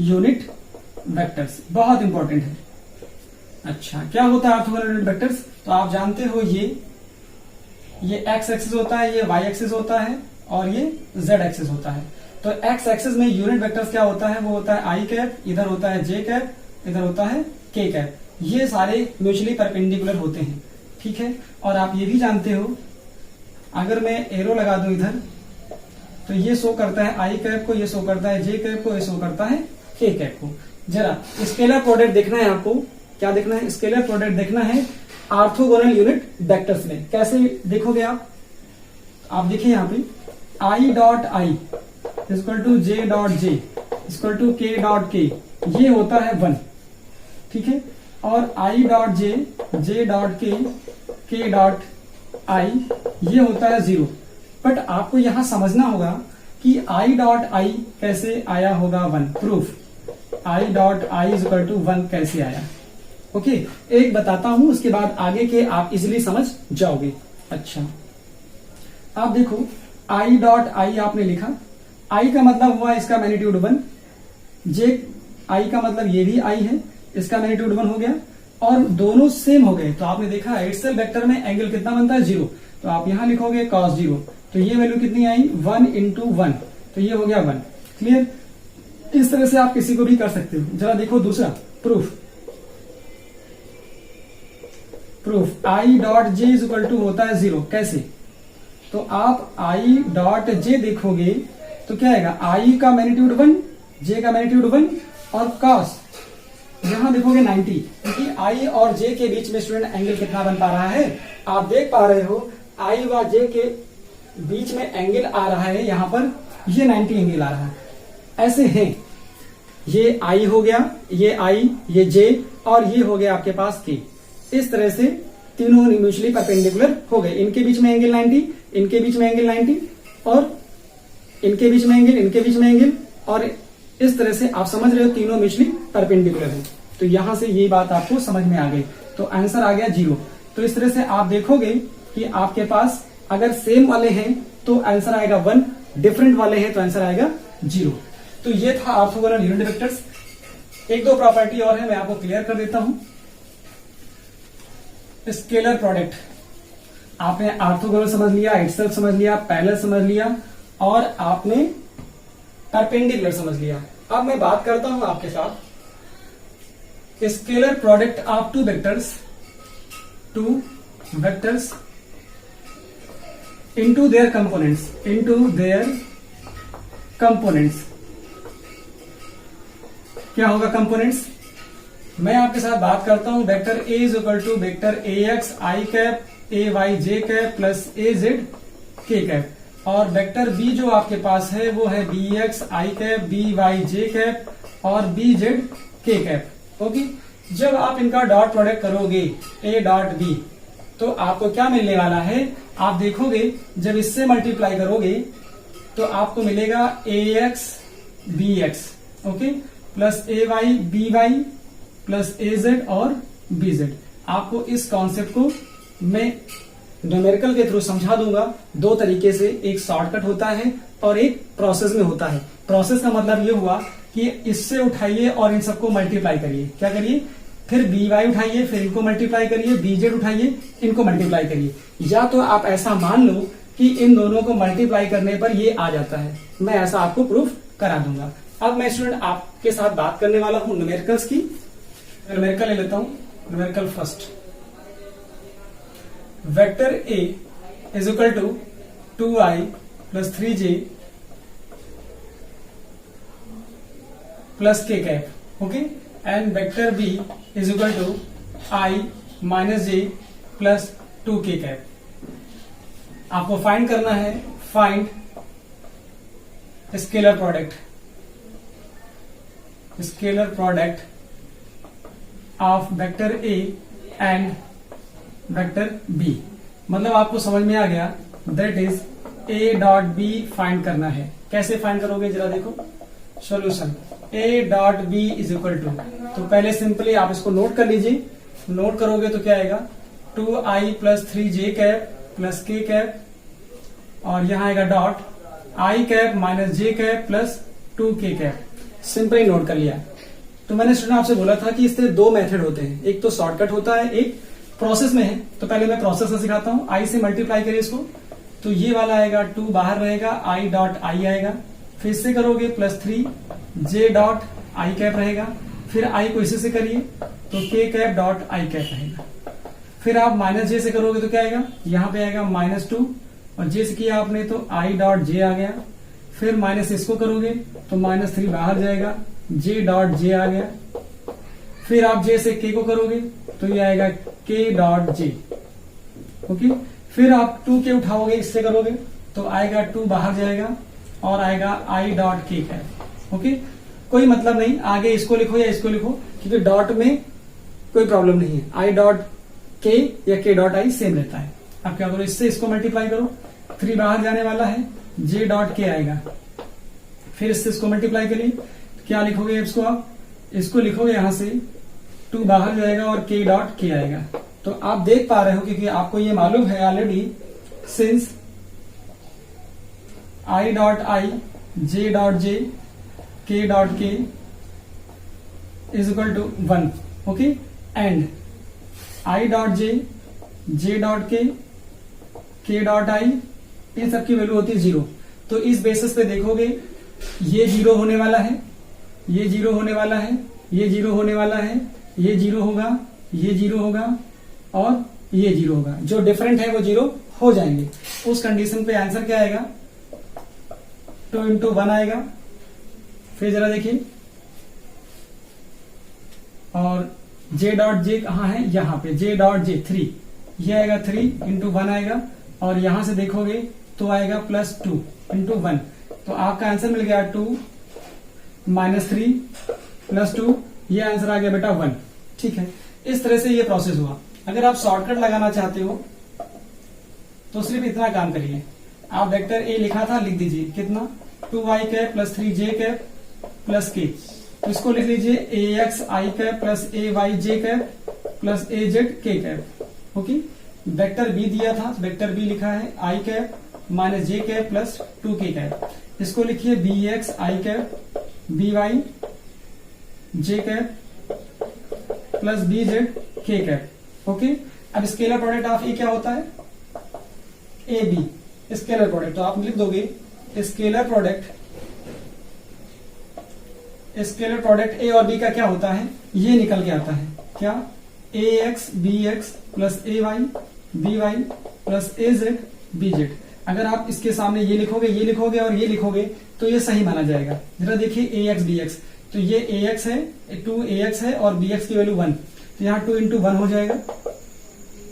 unit vectors बहुत इंपॉर्टेंट है। अच्छा, क्या होता है ऑर्थोगोनल यूनिट वेक्टर्स? तो आप जानते हो ये एक्स एक्सिस होता है, ये वाई एक्सिस होता है और ये जेड एक्सिस होता है। तो एक्स एक्सिस में यूनिट वेक्टर्स क्या होता है? वो होता है आई कैप, इधर होता है जे कैप, इधर होता है के कैप। ये सारे म्यूचुअली परपेंडिकुलर होते हैं, ठीक है। और आप ये भी जानते हो अगर मैं एरो लगा दूं इधर तो ये शो करता है आई कैप को, ये शो करता है जे कैप को, ये शो करता है के कैप को। जरा स्केलर प्रोडक्ट देखना है आपको, क्या देखना है? स्केलर प्रोडक्ट देखना है ऑर्थोगोनल यूनिट वेक्टर्स में। कैसे देखोगे आप देखिए यहाँ पे I dot I equal to J dot J equal to K dot K, ये होता है 1, ठीक है। और I dot J dot K dot I, ये होता है 0। बट आपको यहां समझना होगा कि आई डॉट आई कैसे आया होगा 1। Proof I dot I is equal to 1 कैसे आया? ओके, एक बताता हूं, उसके बाद आगे के आप इजिली समझ जाओगे। अच्छा, आप देखो आई डॉट आई आपने लिखा, आई का मतलब हुआ इसका मैग्नीट्यूड 1, जे आई का मतलब ये भी आई है, इसका मैग्नीट्यूड 1 हो गया और दोनों सेम हो गए। तो आपने देखा इटसेल्फ वेक्टर में एंगल कितना बनता है? 0। तो आप यहां लिखोगे cos 0, तो ये वैल्यू कितनी आई? 1 इंटू 1, तो ये हो गया 1। क्लियर? इस तरह से आप किसी को भी कर सकते हो। जरा देखो दूसरा proof I dot J is equal to होता है 0। कैसे? तो आप आई डॉट जे देखोगे तो क्या आएगा? आई का मैग्नीट्यूड 1, जे का मैग्नीट्यूड 1 और कॉस यहां देखोगे 90, क्योंकि आई और जे के बीच में स्टूडेंट एंगल कितना बन पा रहा है? आप देख पा रहे हो आई व जे के बीच में एंगल आ रहा है, यहां पर ये 90 एंगल आ रहा है। ऐसे हैं, ये आई हो गया, ये आई, ये जे और ये हो गया आपके पास के। इस तरह से तीनों म्यूचुअली परपेंडिकुलर हो गए। इनके बीच में एंगल 90, इनके बीच में एंगल 90 और इनके बीच में एंगल, इनके बीच में एंगल, और इस तरह से आप समझ रहे हो तीनों म्यूचुअली परपेंडिकुलर है। तो यहां से ये बात आपको समझ में आ गई, तो आंसर आ गया 0। तो इस तरह से आप देखोगे कि आपके पास अगर सेम वाले हैं तो आंसर आएगा 1, डिफरेंट वाले हैं तो आंसर आएगा 0। तो ये था ऑर्थोगोनल यूनिट वेक्टर्स। एक दो प्रॉपर्टी और है, मैं आपको क्लियर कर देता हूं। स्केलर प्रोडक्ट, आपने ऑर्थोगोनल समझ लिया, इटसेल्फ समझ लिया, पैरेलल समझ लिया और आपने परपेंडिकुलर समझ लिया। अब मैं बात करता हूं आपके साथ scalar product of two vectors into their components। क्या होगा कंपोनेंट्स? मैं आपके साथ बात करता हूं vector A is equal to vector AX I cap AY J cap plus AZ K cap और वेक्टर B जो आपके पास है वो है BX I cap BY J cap और BZ K कैप। ओके, जब आप इनका डॉट प्रोडक्ट करोगे A डॉट B तो आपको क्या मिलने वाला है? आप देखोगे जब इससे मल्टीप्लाई करोगे तो आपको मिलेगा AX BX okay plus AY BY plus AZ और BZ। आपको इस कॉन्सेप्ट को मैं न्यूमेरिकल के थ्रू समझा दूंगा दो तरीके से, एक शॉर्टकट होता है और एक प्रोसेस में होता है। प्रोसेस का मतलब ये हुआ कि इससे उठाइए और इन सबको मल्टीप्लाई करिए। क्या करिए? फिर BY उठाइए, फिर इनको मल्टीप्लाई करिए, BZ उठाइए, इनको मल्टीप्लाई करिए। या तो आप ऐसा मान लो कि इन दोनों को मल्टीप्लाई करने पर ये आ जाता है, मैं ऐसा आपको प्रूफ करा दूंगा। अब मैं स्टूडेंट आपके साथ बात करने वाला हूं न्यूमेरिकल्स की। न्यूमेरिकल ले लेता हूं, numerical first. Vector A is equal to 2I plus 3J plus K cap okay and vector B is equal to I minus J plus 2K cap. आपको फाइंड करना है, find scalar product of vector A and vector B। मतलब आपको समझ में आ गया, that is A dot B find करना है। कैसे फाइंड करोगे जरा देखो, solution A dot B is equal to, तो पहले सिंपली आप इसको नोट कर लीजिए। नोट करोगे तो क्या आएगा? 2I plus 3J cap plus K cap और यहां आएगा dot I cap minus J cap plus 2K cap. Simply note कर लिया। तो मैंने स्टूडेंट आपसे बोला था कि इससे दो मेथड होते हैं, एक तो शॉर्टकट होता है, एक प्रोसेस में है। तो पहले मैं प्रोसेस से सिखाता हूं। I से मल्टीप्लाई करिए इसको, तो ये वाला आएगा 2 बाहर रहेगा, I डॉट I आएगा, फिर से करोगे plus 3 J dot I cap रहेगा, फिर I को इसी से करिए तो K cap dot I cap रहेगा। फिर आप माइनस J से करोगे तो क्या आएगा? यहाँ पे आएगा -2 और J से किया आपने तो I डॉट J आ गया। फिर माइनस इसको करोगे तो -3 बाहर जाएगा, J डॉट J आ गया। फिर आप J से K को करोगे तो ये आएगा K डॉट J ओके। फिर आप 2K उठाओगे, इससे करोगे तो आएगा 2 बाहर जाएगा और आएगा I dot K cap okay. कोई मतलब नहीं आगे इसको लिखो या इसको लिखो, क्योंकि डॉट में कोई प्रॉब्लम नहीं है। I डॉट K या K डॉट I सेम रहता है। अब क्या करो, इससे इसको मल्टीप्लाई करो, 3 बाहर जाने वाला है, J डॉट K आएगा। फिर इससे इसको मल्टीप्लाई करिए, क्या लिखोगे इसको? आप इसको लिखोगे यहां से 2 बाहर जाएगा और K डॉट K आएगा। तो आप देख पा रहे हो क्योंकि आपको ये मालूम है already, since I dot I J dot J K dot K is equal to 1 okay and I dot J dot K dot I इन सबकी वैल्यू होती है 0। तो इस बेसिस पे देखोगे ये 0 होने वाला है, ये 0 होने वाला है, ये 0 होने वाला है, ये 0 होगा, ये 0 होगा और ये 0 होगा। जो डिफरेंट है वो 0 हो जाएंगे। उस कंडीशन पे आंसर क्या आएगा? 2 इंटू 1 आएगा। फिर जरा देखिए, और J डॉट J कहाँ है? यहाँ पे J डॉट J 3, ये आएगा 3 इंटू 1 आएगा और यहां से देखोगे तो आएगा +2 इंटू 1। तो आपका आंसर मिल गया 2 -3 +2, ये आंसर आ गया बेटा 1। ठीक है, इस तरह से ये प्रोसेस हुआ। अगर आप शॉर्टकट लगाना चाहते हो तो सिर्फ इतना काम करिए, आप वेक्टर A लिखा था, लिख दीजिए कितना? 2I cap plus 3J cap plus K। तो इसको लिख लीजिए AX I cap plus AY J cap plus AZ K cap okay. Vector B दिया था, वेक्टर B लिखा है I cap minus J cap plus 2K cap. इसको लिखिए BX I cap BY J cap plus BZ K cap okay. अब scalar product of ए क्या होता है, ए बी स्केलर प्रोडक्ट, तो आप लिख दोगे स्केलर प्रोडक्ट ए और बी का क्या होता है, ये निकल के आता है क्या, ए एक्स बी एक्स प्लस ए वाई बी वाई प्लस ए जेड बी जेड। अगर आप इसके सामने ये लिखोगे और ये लिखोगे तो ये सही माना जाएगा। जरा देखिए ए एक्स बी एक्स, तो ये ए एक्स है, 2ax है और bx की वैल्यू 1, तो यहाँ 2 into 1 हो जाएगा।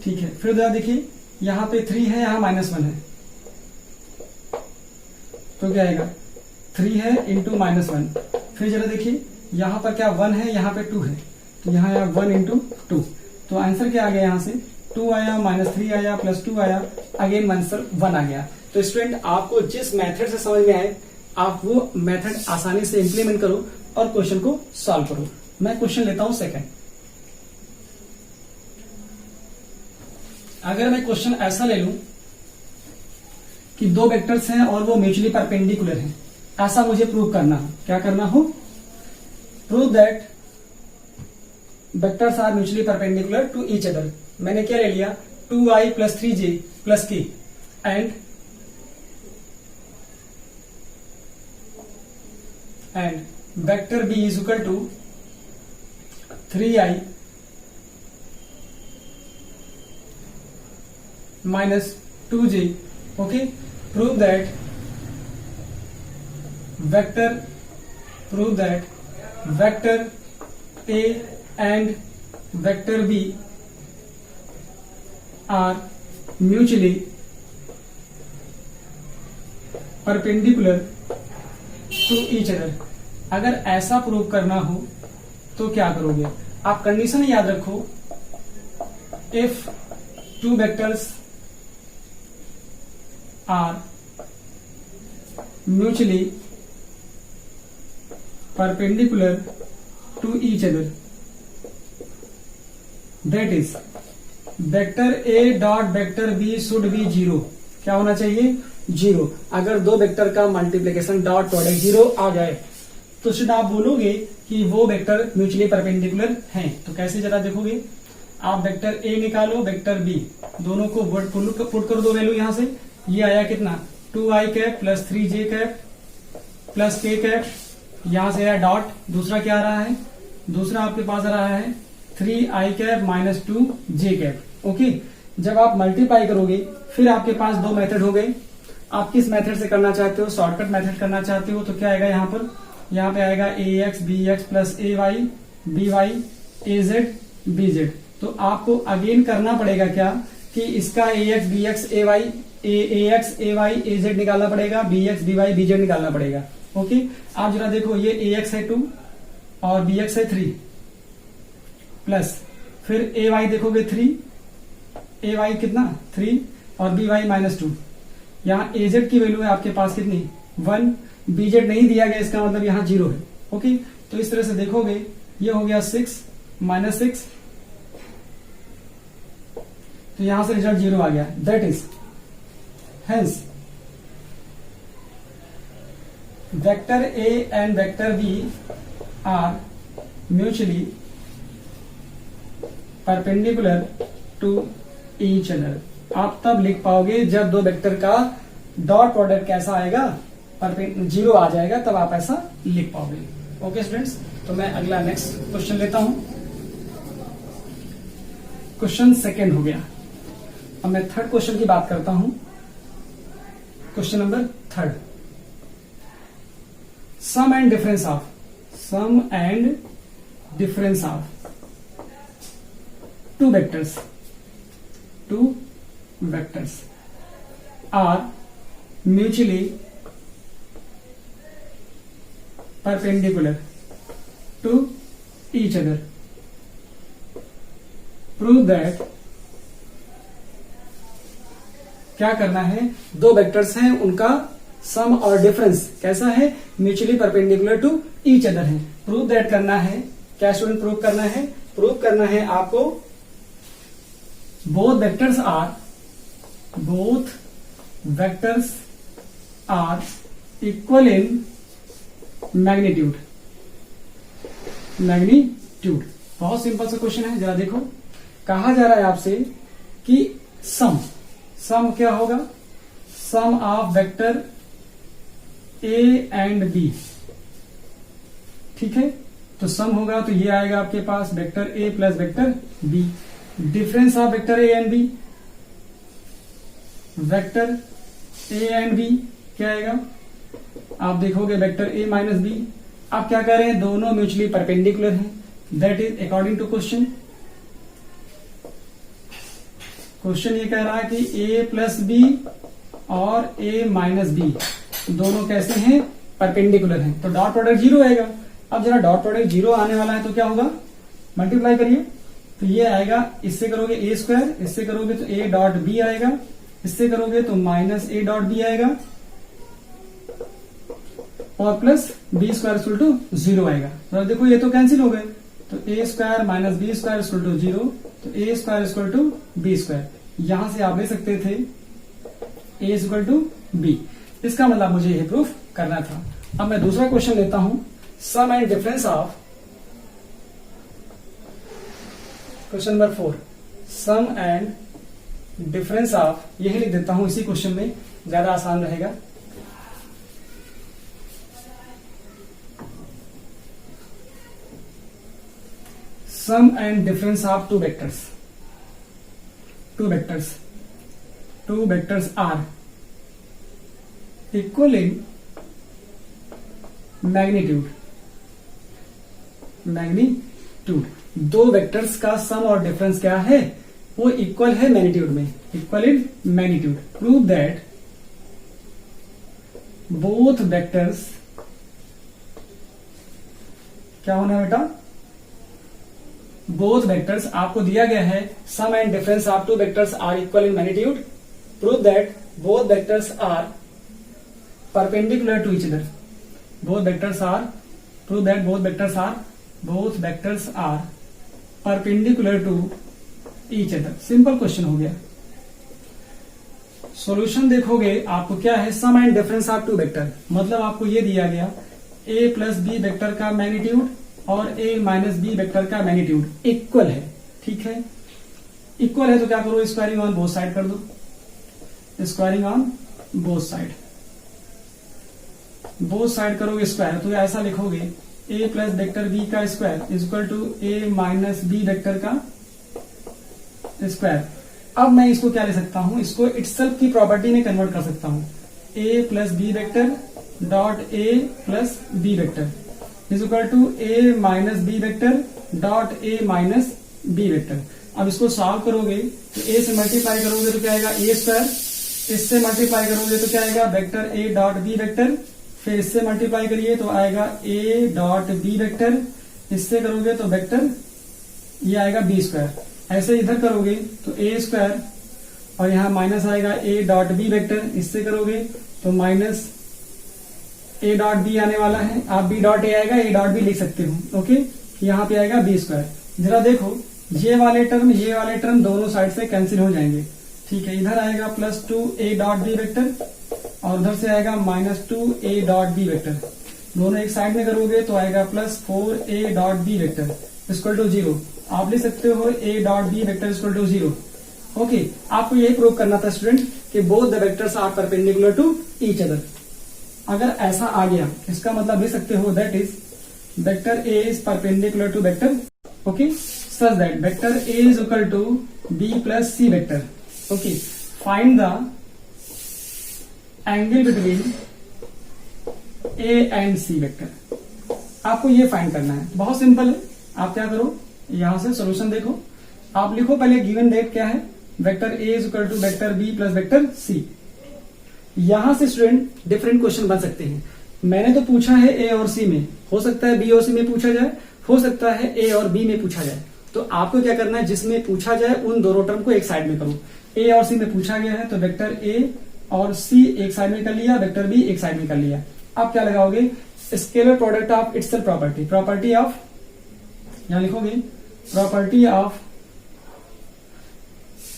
ठीक है, फिर जरा देखिए यहाँ पे 3 है, यहाँ -1 है, तो क्या आएगा 3 है इंटू -1। फिर जरा देखिए यहाँ पर क्या 1 है, यहाँ पे 2 है, तो यहाँ आया 1 into 2, तो आंसर क्या आ गया, यहाँ से 2 आया, -3 आया, +2 आया, अगेन आंसर 1 आ गया। तो स्टूडेंट आपको जिस मेथड से समझ में आए आप वो मेथड आसानी से इंप्लीमेंट करो और क्वेश्चन को सॉल्व करो। मैं क्वेश्चन लेता हूं सेकंड। अगर मैं क्वेश्चन ऐसा ले लूं कि दो वेक्टर्स हैं और वो म्यूचुअली परपेंडिकुलर हैं, ऐसा मुझे प्रूव करना हो, क्या करना हो, prove that vectors are mutually perpendicular to each other. मैंने क्या ले लिया, 2i + 3j + k and vector b is equal to 3i minus 2j. Okay, prove that vector a and vector b are mutually perpendicular to each other। अगर ऐसा prove करना हो तो क्या करोगे, आप कंडीशन याद रखो, if two vectors are mutually perpendicular to each other, that is vector A dot vector B should be 0। क्या होना चाहिए, 0। अगर दो वेक्टर का मल्टीप्लीकेशन डॉट प्रोडक्ट 0 आ जाए तो शुद्ध आप बोलोगे कि वो वेक्टर म्यूचुअली परपेंडिकुलर हैं। तो कैसे, जरा देखोगे, आप वेक्टर ए निकालो, वेक्टर बी, दोनों को पुट कर दो वैल्यू यहां से, ये आया कितना 2i cap plus 3j cap plus k cap, यहां से आया डॉट, दूसरा क्या आ रहा है, दूसरा आपके पास आ रहा है 3i cap minus 2j cap. Okay, जब आप मल्टीप्लाई करोगे फिर आपके पास दो मेथड हो गए। आप किस मेथड से करना चाहते हो, शॉर्टकट मेथड करना चाहते हो, तो क्या आएगा यहाँ पे आएगा ax bx plus ay by az bz। तो आपको अगेन करना पड़ेगा क्या कि इसका ax bx ax ay az निकालना पड़ेगा, bx by bz निकालना पड़ेगा। ओके, आप जरा देखो, ये ax है 2 और bx है 3 प्लस फिर ay देखोगे 3, ay कितना 3 और by -2। यहाँ az की वैल्यू है आपके पास कितनी 1, bz नहीं दिया गया, इसका मतलब यहाँ 0 है। ओके, तो इस तरह से देखोगे, ये हो गया 6 -6, तो यहां से रिजल्ट 0 आ गया। That is hence vector A and vector B are mutually perpendicular to each other. आप तब लिख पाओगे जब दो वेक्टर का डॉट प्रोडक्ट कैसा आएगा, 0 आ जाएगा, तब आप ऐसा लिख पाओगे। ओके स्टूडेंट्स, तो मैं अगला नेक्स्ट क्वेश्चन लेता हूं। क्वेश्चन सेकेंड हो गया। अब मैं थर्ड क्वेश्चन की बात करता हूं। Question number 3, sum and difference of two vectors are mutually perpendicular to each other. Prove that, क्या करना है, दो वेक्टर्स हैं, उनका सम और डिफरेंस कैसा है, mutually perpendicular to each other है। प्रूव दैट करना है, क्या स्टूडेंट प्रूव करना है, प्रूव करना है आपको both vectors are equal in magnitude. बहुत सिंपल सा क्वेश्चन है, जरा देखो, कहा जा रहा है आपसे कि सम क्या होगा, sum of vector A and B, ठीक है। तो सम होगा तो ये आएगा आपके पास vector A plus vector B. Difference of vector A and B, vector A and B क्या आएगा, आप देखोगे वेक्टर ए माइनस बी। आप क्या कह रहे हैं, दोनों म्यूचुअली परपेंडिकुलर हैं, that is according to question ये कह रहा है कि ए प्लस बी और ए माइनस बी दोनों कैसे हैं, परपेंडिकुलर हैं, तो डॉट प्रोडक्ट 0 आएगा। अब जरा डॉट प्रोडक्ट 0 आने वाला है तो क्या होगा, मल्टीप्लाई करिए, तो ये आएगा, इससे करोगे ए स्क्वायर, इससे करोगे तो ए डॉट बी आएगा, इससे करोगे तो माइनस ए डॉट बी आएगा और plus B square equal to 0 आएगा। तो देखो ये तो कैंसिल हो गए, तो A square minus B square equal to 0, तो A square equal to B square. यहां से आप ले सकते थे ए इक्वल टू बी, इसका मतलब मुझे ये प्रूफ करना था। अब मैं दूसरा क्वेश्चन लेता हूं, sum and difference of, question number 4, sum and difference of, यही लिख देता हूं इसी क्वेश्चन में, ज्यादा आसान रहेगा। Sum and difference of two vectors are equal in magnitude. दो वेक्टर्स का सम और डिफरेंस क्या है, वो इक्वल है मैग्नीट्यूड में, equal in magnitude. Prove that both vectors, क्या होना है बेटा, बोथ वेक्टर्स, आपको दिया गया है sum and difference of two vectors are equal in magnitude. Prove that both vectors are perpendicular to each other. Both vectors are, prove that both vectors are perpendicular to each other. Simple question हो गया। Solution देखोगे आपको क्या है, sum and difference of two vector, मतलब आपको ये दिया गया ए प्लस बी वेक्टर का मैग्नीट्यूड और ए माइनस बी वेक्टर का मैग्नीट्यूड इक्वल है, ठीक है। इक्वल है तो क्या करो, स्क्वायरिंग ऑन बोथ साइड कर दो, स्क्वायरिंग ऑन बोथ साइड करोगे स्क्वायर, तो ऐसा लिखोगे ए प्लस वेक्टर बी का square is equal to A minus B vector का स्क्वायर। अब मैं इसको क्या ले सकता हूं, इसको इटसेल्फ की प्रॉपर्टी में कन्वर्ट कर सकता हूं, A plus B vector dot A plus B vector is equal to A minus B vector dot A minus B vector. अब इसको सॉल्व करोगे तो ए से मल्टीप्लाई करोगे तो क्या आएगा ए स्क्वायर, इससे मल्टीप्लाई करोगे तो क्या आएगा vector A dot B vector, फिर इससे मल्टीप्लाई करिए तो आएगा ए डॉट बी वेक्टर, इससे करोगे तो वेक्टर ये आएगा बी स्क्वायर, ऐसे इधर करोगे तो ए स्क्वायर और यहां माइनस आएगा ए डॉट बी वेक्टर, इससे करोगे तो माइनस ए डॉट बी आने वाला है, आप बी डॉट ए आएगा, ए डॉट बी लिख सकते हो, ओके। यहाँ पे आएगा बी स्क्वायर। जरा देखो ये वाले टर्म दोनों साइड से कैंसिल हो जाएंगे, ठीक है। इधर आएगा plus 2 A dot B vector और उधर से आएगा minus 2 A dot B vector, दोनों एक साइड में करोगे तो आएगा plus 4 A dot B vector equal to 0। आप लिख सकते हो A dot B vector equal to 0, okay. आपको यही प्रूव करना था स्टूडेंट कि both the vectors are perpendicular to each other. अगर ऐसा आ गया इसका मतलब लिख सकते हो that is vector A is perpendicular to vector, okay, such that vector A is equal to B plus C vector, okay. Find the angle between A and C vector, आपको ये फाइंड करना है। बहुत सिंपल है, आप क्या करो, यहां से सॉल्यूशन देखो, आप लिखो पहले गिवन डेट क्या है, vector A is equal to vector B plus vector C. यहां से स्टूडेंट डिफरेंट क्वेश्चन बन सकते हैं। मैंने तो पूछा है ए और सी में, हो सकता है बी और सी में पूछा जाए, हो सकता है ए और बी में पूछा जाए। तो आपको क्या करना है, जिसमें पूछा जाए उन दोनों टर्म को एक साइड में करो। ए और सी में पूछा गया है तो वेक्टर ए और सी एक साइड में कर लिया, वेक्टर बी एक साइड में कर लिया। आप क्या लगाओगे, scalar product of itself property of, यहां लिखोगे property of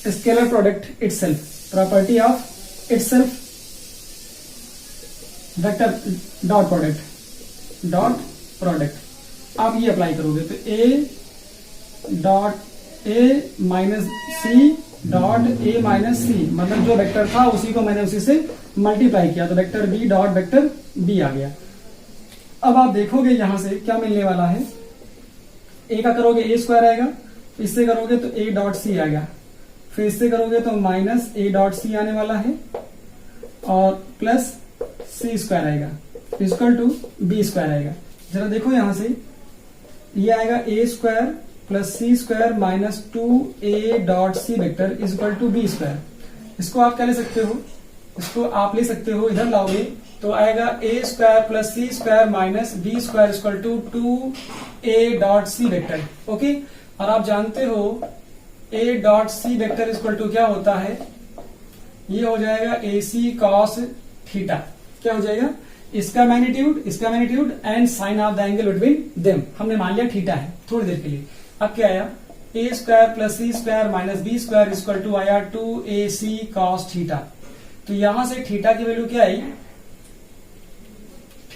scalar product itself, property of itself vector dot product आप ये अप्लाई करोगे तो A dot A minus C dot A minus C, मतलब जो वेक्टर था उसी को मैंने उसी से मल्टीप्लाई किया, तो vector B dot vector B आ गया। अब आप देखोगे यहां से क्या मिलने वाला है, ए का करोगे ए स्क्वायर आएगा, इससे करोगे तो ए डॉट सी आएगा, फिर इससे करोगे तो माइनस ए डॉट सी आने वाला है और प्लस सी स्क्वायर आएगा इक्वल टू बी स्क्वायर आएगा। जरा देखो यहां से ये आएगा A square plus C square minus 2a dot C vector is equal to B square. इसको आप क्या ले सकते हो, इसको आप ले सकते हो, इधर लाओगे तो आएगा A square plus C square minus B square equal to 2a dot C vector. Okay, और आप जानते हो a dot C vector equal to क्या होता है, ये हो जाएगा ए सी कॉस थीटा। क्या हो जाएगा, इसका magnitude and sine of the angle between them. हमने मान लिया थीटा है थोड़ी देर के लिए। अब क्या आया, A square plus C square minus B square equal to आया 2ac cos थीटा। तो यहां से थीटा की वैल्यू क्या आई,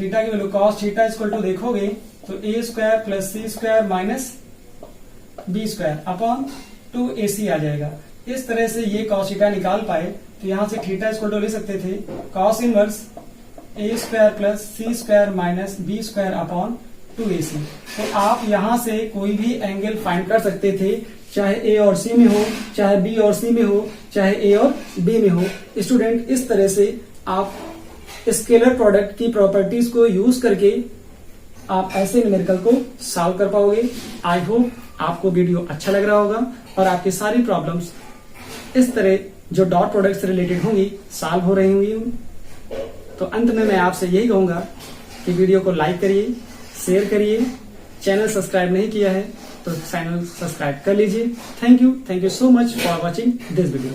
थीटा की value cos theta equal to देखोगे तो A square plus C square minus B square upon 2ac आ जाएगा। इस तरह से ये cos थीटा निकाल पाए तो यहां से थीटा इक्वल टू ले सकते थे cos inverse A square plus C square minus B square upon 2ac। तो आप यहां से कोई भी एंगल फाइंड कर सकते थे, चाहे ए और सी में हो, चाहे बी और सी में हो, चाहे ए और बी में हो। स्टूडेंट, इस तरह से आप स्केलर प्रोडक्ट की प्रॉपर्टीज को यूज करके आप ऐसे न्यूमेरिकल को सॉल्व कर पाओगे। आई होप आपको वीडियो अच्छा लग रहा होगा और आपकी सारी प्रॉब्लम्स इस तरह जो डॉट प्रोडक्ट से रिलेटेड होंगी सॉल्व हो रही होंगी। तो अंत में मैं आपसे यही कहूंगा कि वीडियो को लाइक करिए, शेयर करिए, चैनल सब्सक्राइब नहीं किया है तो चैनल सब्सक्राइब कर लीजिए। Thank you so much for watching this video.